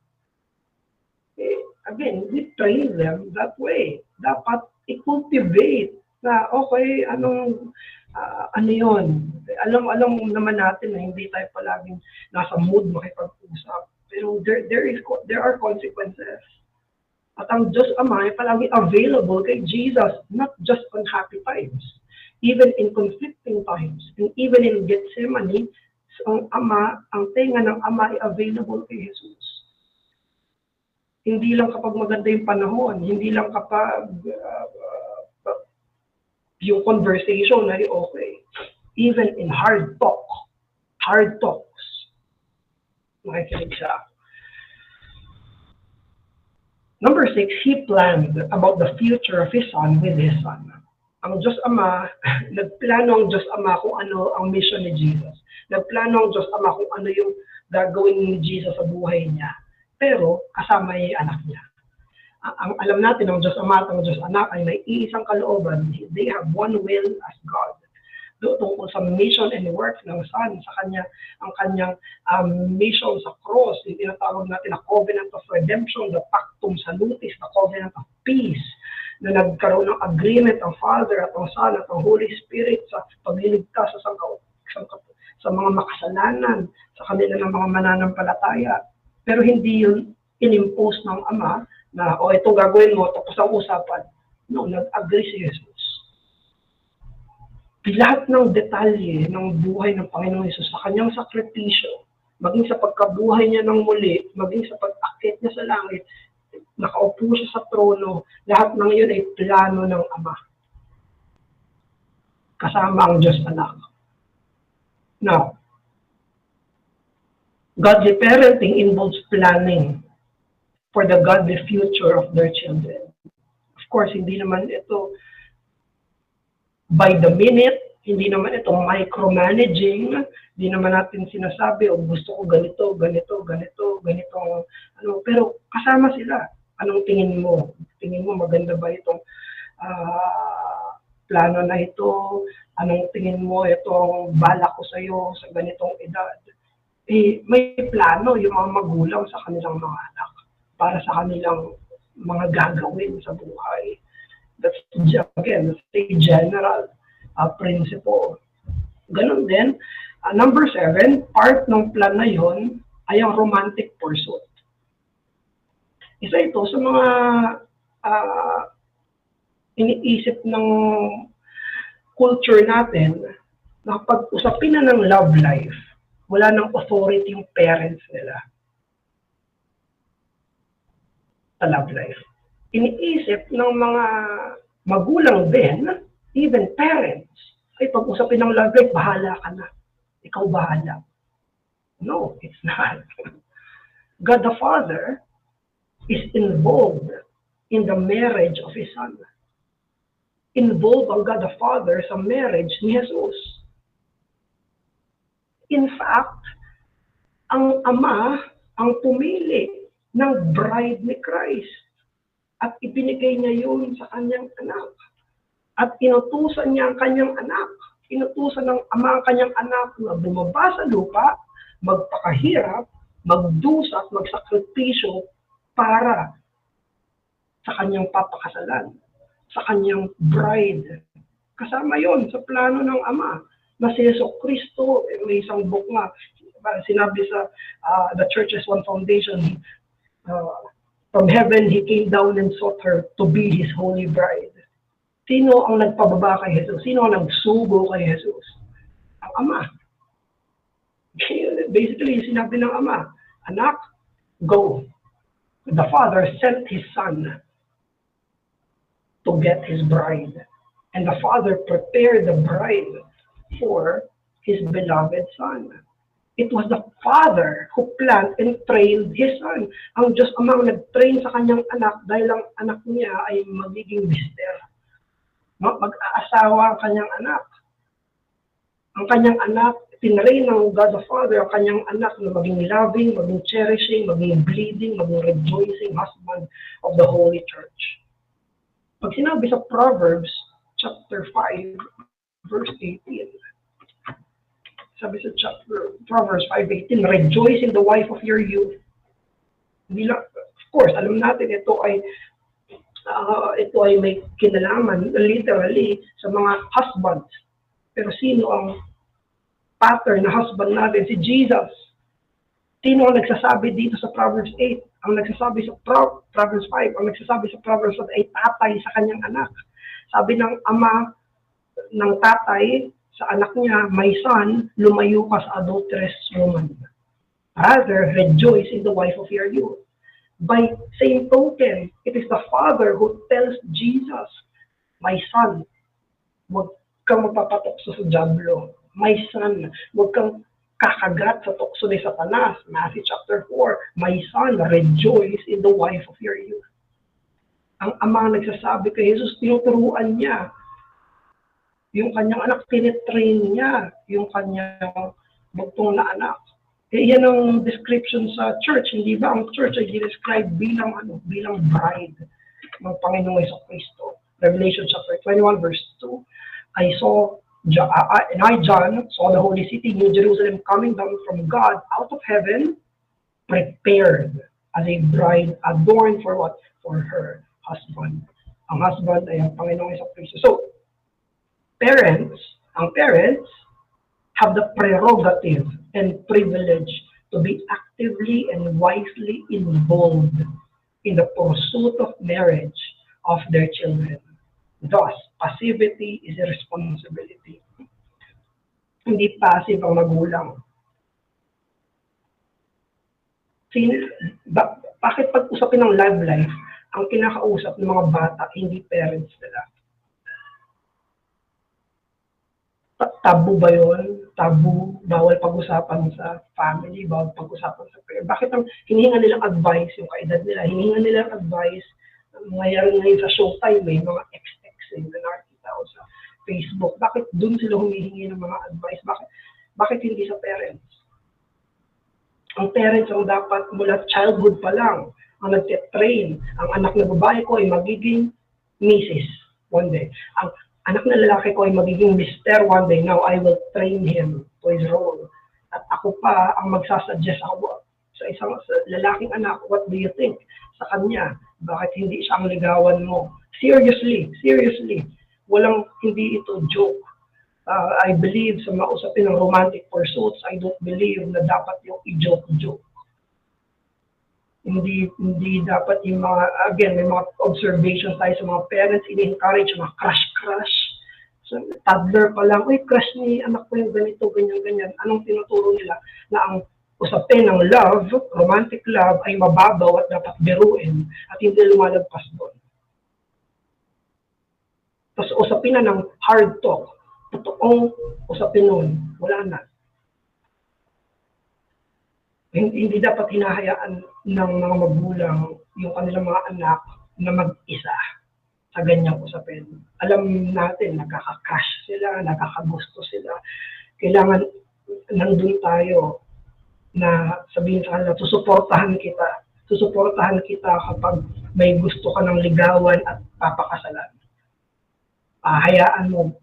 Again, we train them that way. Dapat i-cultivate na, okay, ano yun? Alam naman natin na hindi tayo palaging nasa mood makipag-usap. Pero there are consequences. At ang Diyos Ama ay palagi available kay Jesus, not just on happy times, even in conflicting times, and even in Gethsemane, ang tenga ng Ama ay available kay Jesus. Hindi lang kapag maganda yung panahon, hindi lang kapag yung conversation ay okay. Even in hard talks, makikinig siya. Number 6, he planned about the future of his son with his son. Ang Diyos Ama, nagplano ang Diyos Ama kung ano ang mission ni Jesus. Nagplano ang Diyos Ama kung ano yung gagawin ni Jesus sa buhay niya. Pero kasama niya yung anak niya. Ang alam natin, ang Diyos Ama at ang Diyos Anak ay may iisang kalooban. They have one will as God. Tungkol sa mission and work ng Son, sa ang kanyang mission sa cross, yung tinatawag natin na covenant of redemption, the pactum salutis, the covenant of peace, na nagkaroon ng agreement ang Father at ang Son at ang Holy Spirit sa pagliligtas sa mga makasalanan, sa kanila ng mga mananampalataya. Pero hindi yun inimpose ng Ama na, ito gagawin mo, tapos ang usapan. No, nag-agree si Jesus. Lahat ng detalye ng buhay ng Panginoon Jesus sa kanyang sakripisyo, maging sa pagkabuhay niya ng muli, maging sa pag-akit niya sa langit, nakaupo siya sa trono, lahat ng yun ay plano ng Ama. Kasama ang Diyos Anak. Now, godly parenting involves planning for the godly future of their children. Of course, hindi naman ito by the minute, hindi naman ito micromanaging, hindi naman natin sinasabi, o gusto ko ganito, pero kasama sila. Anong tingin mo? Tingin mo maganda ba itong plano na ito? Anong tingin mo itong balak ko sa'yo sa ganitong edad? May plano yung mga magulang sa kanilang mga anak para sa kanilang mga gagawin sa buhay. That's, again, that's a general principle. Ganon din. Number 7, part ng plan na yon ay ang romantic pursuit. Isa ito sa mga iniisip ng culture natin na pag usapin na ng love life, wala nang authority yung parents nila sa love life. Iniisip ng mga magulang din, even parents, ay pag usapin ng love life, bahala ka na. Ikaw bahala. No, it's not. God the Father is involved in the marriage of His Son. Involved ang God the Father sa marriage ni Jesus. In fact, ang Ama ang pumili ng bride ni Christ at ibinigay niya yun sa kanyang anak. At inutusan niya ang kanyang anak. Inutusan ng Ama ang kanyang anak na bumaba sa lupa, magpakahirap, magdusa at magsakripisyo para sa kanyang papakasalan, sa kanyang bride. Kasama yon sa plano ng Ama na si Jesucristo. May isang book nga, sinabi sa The Church is One Foundation, from heaven, He came down and sought her to be His holy bride. Sino ang nagpababa kay Jesus? Sino ang nagsugo kay Jesus? Ang Ama. Basically, sinabi ng Ama, anak, go. The Father sent His Son to get His bride. And the Father prepared the bride for His beloved Son. It was the Father who planned and trained His Son. Ang Diyos Amang nag-train sa kanyang anak dahil ang anak niya ay magiging mister. Mag-aasawa ang kanyang anak. Ang kanyang anak, tinrain ng God the Father ang kanyang anak na maging loving, maging cherishing, maging bleeding, maging rejoicing husband of the Holy Church. Pag sinabi sa Proverbs chapter 5, verse 18, sabi sa Proverbs 5:18, rejoice in the wife of your youth. Of course, alam natin ito ay may kinalaman literally sa mga husbands. Pero sino ang pattern na husband natin? Si Jesus. Sino ang nagsasabi dito sa Proverbs 8? Ang nagsasabi sa Proverbs 5, ang nagsasabi sa Proverbs 8 ay tatay sa kanyang anak. Sabi ng ama ng tatay sa anak niya, my son, lumayo ka sa adulterous woman. Rather, rejoice in the wife of your youth. By same token, it is the Father who tells Jesus, my son, huwag kang magpapatokso sa diablo. My son, huwag kang kakagat sa tukso ni Satanas. Matthew chapter 4, my son, rejoice in the wife of your youth. Ang ama nagsasabi kay Jesus, tinuturuan niya. Yung kanyang anak, tinitrain niya. Yung kanyang bugtong na anak. Yan ang description sa church. Hindi ba ang church ay describe bilang bride ng Panginoong Jesucristo? Revelation chapter 21 verse 2. I, John, saw the holy city, New Jerusalem, coming down from God out of heaven, prepared as a bride, adorned for what? For her husband. Ang husband ay ang Panginoong Jesucristo. So, ang parents have the prerogative and privilege to be actively and wisely involved in the pursuit of marriage of their children. Thus, passivity is a responsibility. Hindi passive ang magulang. Bakit pag usapin ng love life, ang kinakausap ng mga bata, hindi parents nila? Tabu ba yun? Tabu, bawal pag-usapan sa family, bawal pag-usapan sa parents. Bakit ang hinihinga nilang advice, yung kaedad nila, hinihinga nilang advice, ngayon sa Showtime, may mga ex-ex na nakikita ko sa Facebook. Bakit dun sila humihingi ng mga advice? Bakit hindi sa parents? Ang parents ang dapat mula childhood pa lang ang nagte-train. Ang anak na babae ko ay magiging Mrs. one day. Ang anak na lalaki ko ay magiging Mr. one day. Now, I will train him to his role. At ako pa ang magsasuggest ako sa isang lalaking anak, what do you think sa kanya? Bakit hindi siya ang ligawan mo? Seriously, seriously. Walang, hindi ito joke. I believe sa mga usapin ng romantic pursuits, I don't believe na dapat yung i-joke-joke. Hindi dapat yung mga, again, may mga observations tayo sa mga parents, ini-encourage mga crush-crush. So, toddler pa lang, uy, crush ni anak ko yung ganito, ganyan-ganyan. Anong tinuturo nila? Na ang usapin ng love, romantic love, ay mababaw at dapat biruin at hindi lumalagpas doon. Tapos usapin na ng hard talk. Totoong usapin nun, wala na. Hindi dapat hinahayaan ng mga magulang yung kanilang mga anak na mag-isa sa ganyang usapin. Alam natin, nagkaka-crush sila, nagkakagusto sila. Kailangan nandun tayo na sabihin sa kanila, susuportahan kita kapag may gusto ka ng ligawan at papakasalan. Hayaan mo,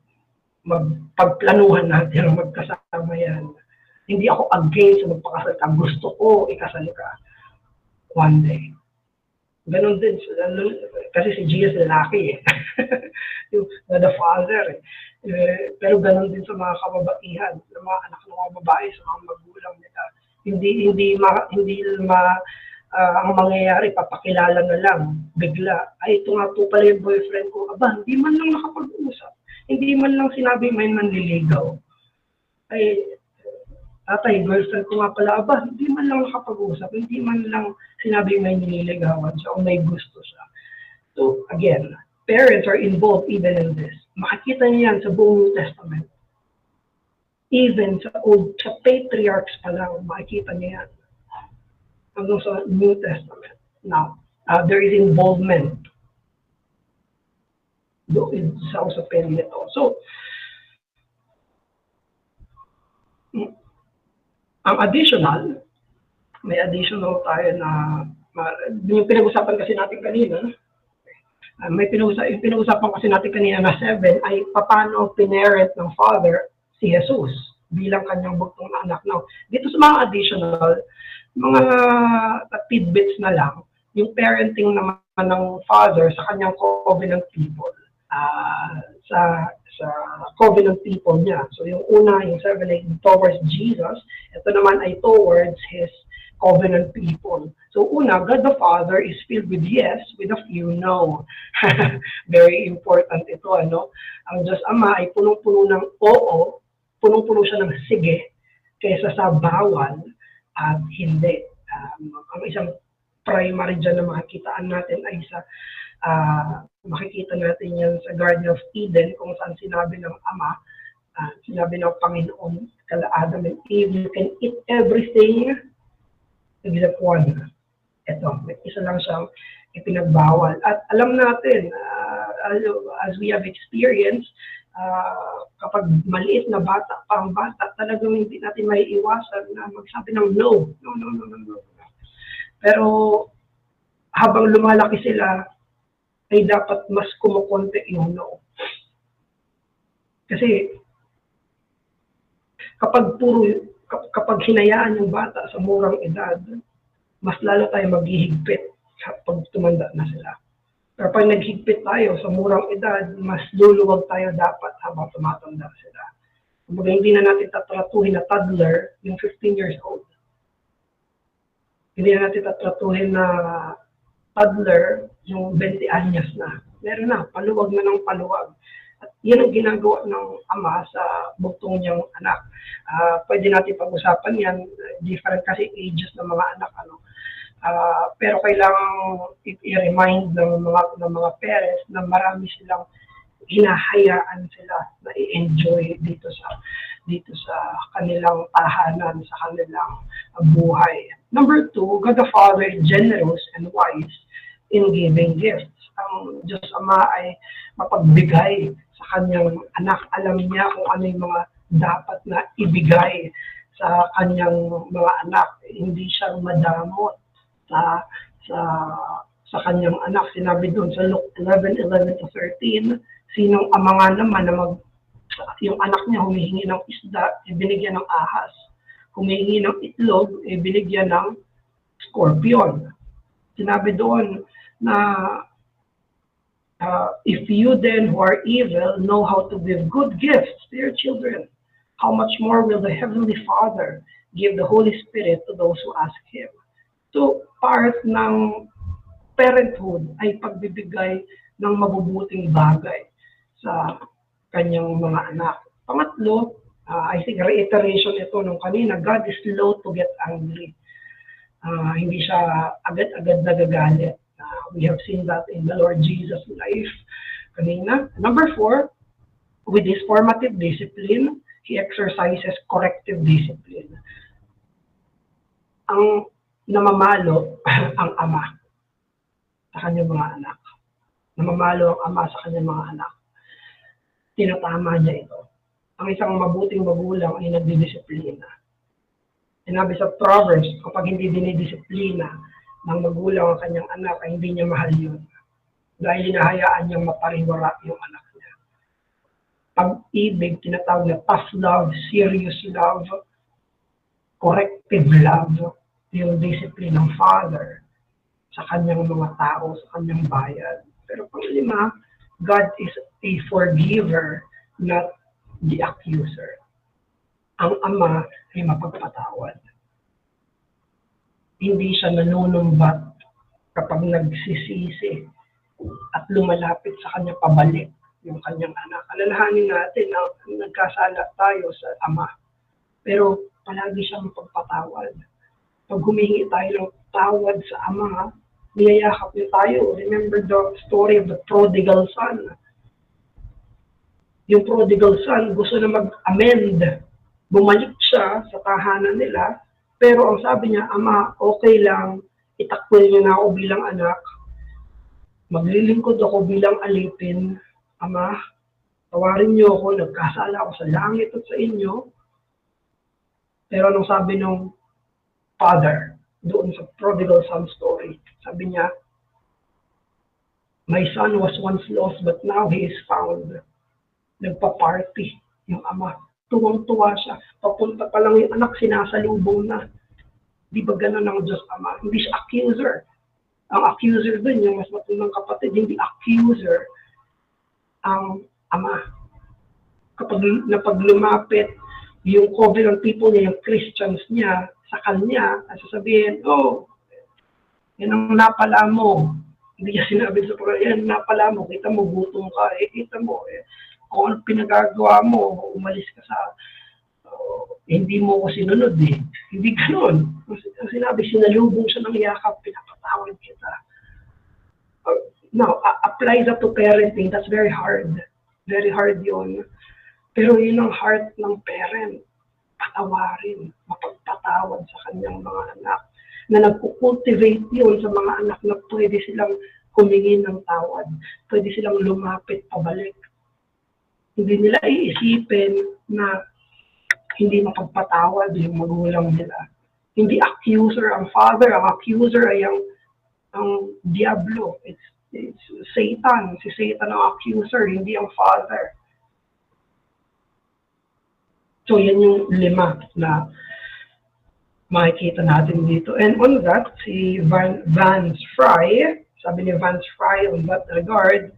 magpagplanuhan natin ang magkasama yan. Hindi ako against sa magpakasal ka. Gusto ko ikasal ka one day. Ganon din. Kasi si Gia lalaki eh. Yung the father eh. Pero ganon din sa mga kababaihan, sa mga anak ng mga babae, sa mga magulang nila. Ang mangyayari, papakilala na lang, bigla, ay ito nga po pala yung boyfriend ko. Aba, hindi man lang nakapag-usap. Hindi man lang sinabi may manliligaw. Ay, tatay, girlfriend ko nga pala, aba, hindi man lang nakapag-usap. Hindi man lang sinabi may nililigawan siya o may gusto siya. So, again, parents are involved even in this. Makikita niyo yan sa buong New Testament. Even sa patriarchs pa lang, makikita niyo yan. Hanggang sa New Testament. Now, there is involvement doon sa usapin nito. So, ang additional, may additional tayo na, yung pinag-usapan kasi natin kanina, pinag-usapan kasi natin kanina na 7 ay paano pinarent ng father si Jesus bilang kanyang bugtong na anak. Now, dito sa mga additional, mga tidbits na lang, yung parenting naman ng father sa kanyang covenant people, sa covenant people niya. So yung una, yung 7 ay towards Jesus, ito naman ay towards his covenant people. So una, God the Father is filled with yes, with a few no. Very important ito, ano? Ang Diyos Ama ay punong-puno ng oo, punong-puno siya ng sige, kaysa sa bawal at hindi. Ang isang primary dyan na makikitaan natin ay sa makikita natin yan sa Garden of Eden kung saan sinabi ng Ama, sinabi ng Panginoon kala Adam and Eve, you can eat everything except one. Ito, isa lang siyang ipinagbawal. At alam natin, as we have experienced, kapag maliit na bata, pang bata, talagang hindi natin may iwasan na magsabi ng no. No. Pero habang lumalaki sila, ay dapat mas kumukonti yung no. Kasi kapag hinayaan yung bata sa murang edad, mas lalo tayo maghihigpit kapag tumanda na sila. Pero pag naghigpit tayo sa murang edad, mas luluwag tayo dapat habang tumatanda sila. Kumbaga hindi na natin tatratuhin na toddler yung 15 years old. Hindi na natin tatratuhin na toddler yung 20 anyos na. Meron na, paluwag na ng paluwag. At yan ang ginagawa ng Ama sa bugtong niyang anak. Pwede natin pag-usapan yan, different kasi ages ng mga anak. Pero kailangan i-remind ng mga parents na marami silang hinahayaan sila na i-enjoy dito sa kanilang tahanan, sa kanilang buhay. Number 2, God the Father is generous and wise in giving gifts. Ang Diyos Ama ay mapagbigay sa kanyang anak. Alam niya kung ano yung mga dapat na ibigay sa kanyang mga anak. Hindi siya madamot sa sa kanyang anak. Sinabi doon sa Luke 11:11-13, sinong ama nga naman na yung anak niya humihingi ng isda, binigyan ng ahas. Humihingi ng itlog, binigyan ng scorpion. Sinabi doon na if you then who are evil know how to give good gifts to your children, how much more will the Heavenly Father give the Holy Spirit to those who ask Him? So, part ng parenthood ay pagbibigay ng mabubuting bagay sa kanyang mga anak. Pangatlo, I think reiteration ito nung kanina, God is slow to get angry. Hindi siya agad-agad nagagalit. We have seen that in the Lord Jesus' life kanina. Number 4, with His formative discipline, He exercises corrective discipline. Ang namamalo ang ama sa kanyang mga anak. Namamalo ang ama sa kanyang mga anak. Tinatama niya ito. Ang isang mabuting magulang ay nagdidisiplina. Sinabi sa Proverbs, kapag hindi dinidisiplina ng magulang ang kanyang anak, ay hindi niya mahal yun. Dahil hinahayaan niyang mapariwara yung anak niya. Pag-ibig, tinatawag na tough love, serious love, corrective love, yung discipline ng father sa kanyang mga tao, sa kanyang bayan. Pero panglima, God is a forgiver, not the accuser. Ang ama ay mapagpatawad. Hindi siya nanunumbat kapag nagsisisi at lumalapit sa kanya pabalik yung kanyang anak. Alalahanin natin na nagkasala tayo sa ama. Pero palagi siyang mapagpatawad. Pag humingi tayo ng tawad sa ama, niyayakap niyo tayo. Remember the story of the prodigal son. Yung prodigal son gusto na mag-amend. Bumalik siya sa tahanan nila, pero ang sabi niya, Ama, okay lang, itakwil niyo na ako bilang anak. Maglilingkod ako bilang alipin. Ama, tawarin niyo ako, nagkasala ako sa langit at sa inyo. Pero anong sabi ng father doon sa prodigal son story? Sabi niya, my son was once lost but now he is found. Nagpa-party yung ama. Tuwang-tuwa siya. Papunta pa lang yung anak, sinasalubong na. Di ba ganun ang Diyos Ama? Hindi siya accuser. Ang accuser dun, yung mas matunang kapatid, hindi accuser ang ama. Kapag napaglumapit yung covenant people niya, yung Christians niya, sa kanya, at sasabihin, oh, yan ang napala mo. Hindi niya sinabi sa pagkakas, yan napala mo, kita mo, gutom ka, kita mo, kung ano pinagagawa mo, umalis ka sa, hindi mo ko sinunod eh. Hindi ganun. Ang sinabi, sinalubong siya ng yakap, pinapatawad kita. Now, apply that to parenting, that's very hard. Very hard yun. Pero yun ang heart ng parent. Patawarin, mapagpatawad sa kanyang mga anak. Na nagkukultivate yun sa mga anak na pwede silang humingi ng tawad. Pwede silang lumapit pabalik. Hindi nila iisipin na hindi makapatawad yung magulang nila. Hindi accuser ang father. Ang accuser ay ang diablo. It's Satan. Si Satan ang accuser, hindi ang father. So, yan yung 5 na makikita natin dito. And on that, si Vance Fry, sabi ni Vance Fry on that regarding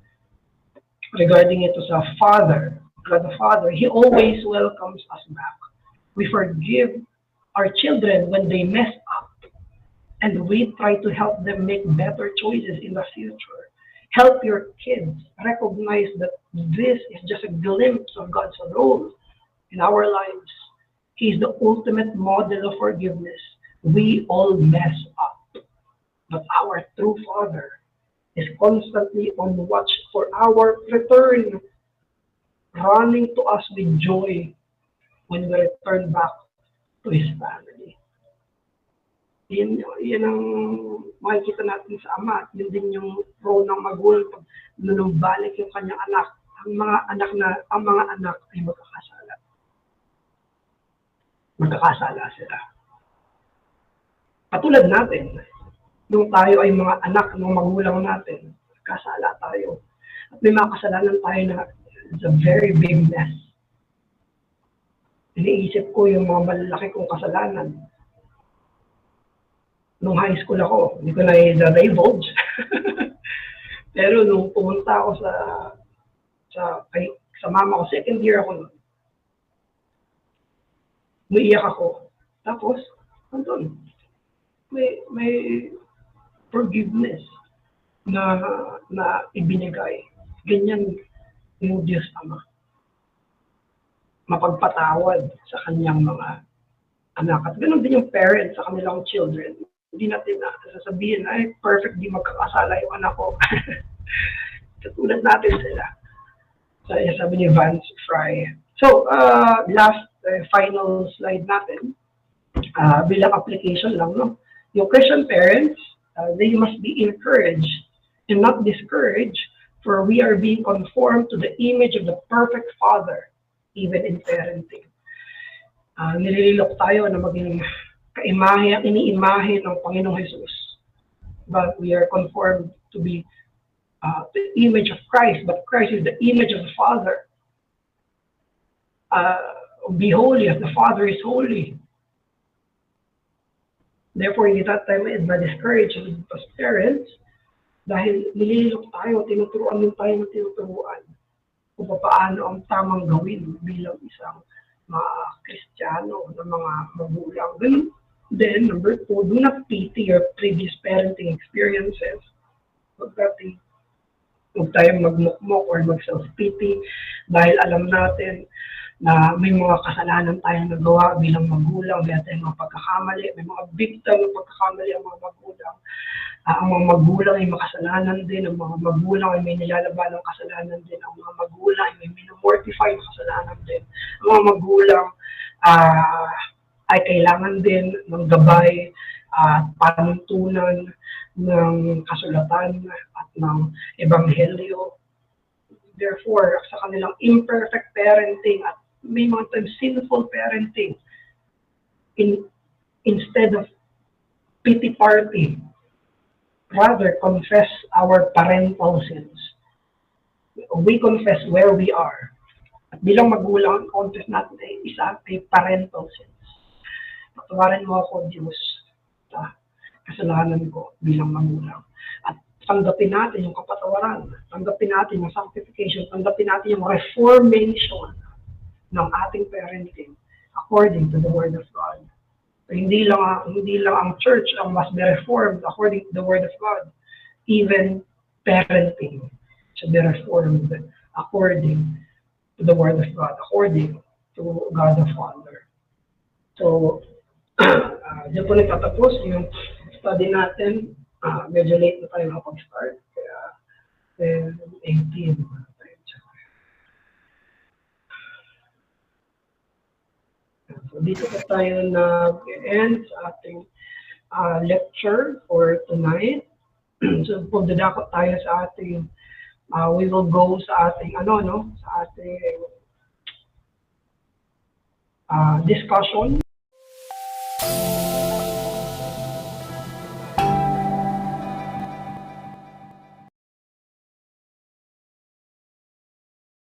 ito sa Father, God the Father, He always welcomes us back. We forgive our children when they mess up, and we try to help them make better choices in the future. Help your kids recognize that this is just a glimpse of God's role in our lives. He's the ultimate model of forgiveness. We all mess up. But our true Father is constantly on watch for our return, running to us with joy when we return back to His family. Yan ang makikita natin sa Ama. Yun din yung role ng magulang pag nunumbalik yung kanyang anak. Ang mga anak ay magkakasala. Magkakasala sila. Katulad natin, nung tayo ay mga anak ng magulang natin, kasala tayo. At may mga kasalanan tayo na it's a very big mess. Iniisip ko yung mga malalaki kong kasalanan. Nung high school ako, hindi ko na i-divulge. Pero nung pumunta ako sa mama ko, second year ako nun, umiiyak ako. Tapos, andun, may forgiveness na ibinigay. Ganyan yung Diyos Ama. Mapagpatawad sa kanyang mga anak. At ganun din yung parents sa kanilang children. Hindi natin na sasabihin, ay, perfect, di magkakasala yung anak ko. Katulad natin sila. Sabi ni Vance Fry. So, last, final slide natin. Bilang application lang, no? Yung Christian parents, they must be encouraged and not discouraged, for we are being conformed to the image of the perfect Father, even in parenting. Nililok tayo na maging kaimahe, ang iniimahe ng Panginoong Jesus. But we are conformed to be the image of Christ, but Christ is the image of the Father. Be holy as the Father is holy. Therefore, hindi tayo ma-discourage as parents dahil nililok tayo, tinuturuan din tayo ng tinuturuan kung paano ang tamang gawin bilang isang mga Kristiyano na mga magulang. Then, number 2, do not pity your previous parenting experiences. Huwag tayong magmukmok or mag-self-pity dahil alam natin na may mga kasalanan tayong nagawa bilang magulang, may tayong mga pagkakamali, may mga bigtang ng pagkakamali ang mga magulang. Ang mga magulang ay makasalanan din, ang mga magulang ay may nilalaban ng kasalanan din, ang mga magulang ay may minumortify ng kasalanan din. Ang mga magulang ay kailangan din ng gabay at panuntunan ng kasulatan at ng ebanghelyo. Therefore, sa kanilang imperfect parenting at may mga times sinful parenting, instead of pity party, rather confess our parental sins. We confess where we are. At bilang magulang, confess natin ay parental sins. Patawarin mo ako, Diyos, sa kasalanan ko bilang magulang. At tanggapin natin yung kapatawaran, tanggapin natin yung sanctification, tanggapin natin yung reformation ng ating parenting according to the Word of God. So, hindi lang ang church ang must be reformed according to the Word of God. Even parenting should be reformed according to the Word of God, according to God the Father. So, diyan po nagtatapos yung study natin. Medyo late na tayo nakapag-start. Kaya 18 na tayo. So, dito po tayo nag-end sa ating lecture for tonight. So, kung dadakot tayo sa ating, we will go sa ating, sa ating discussion.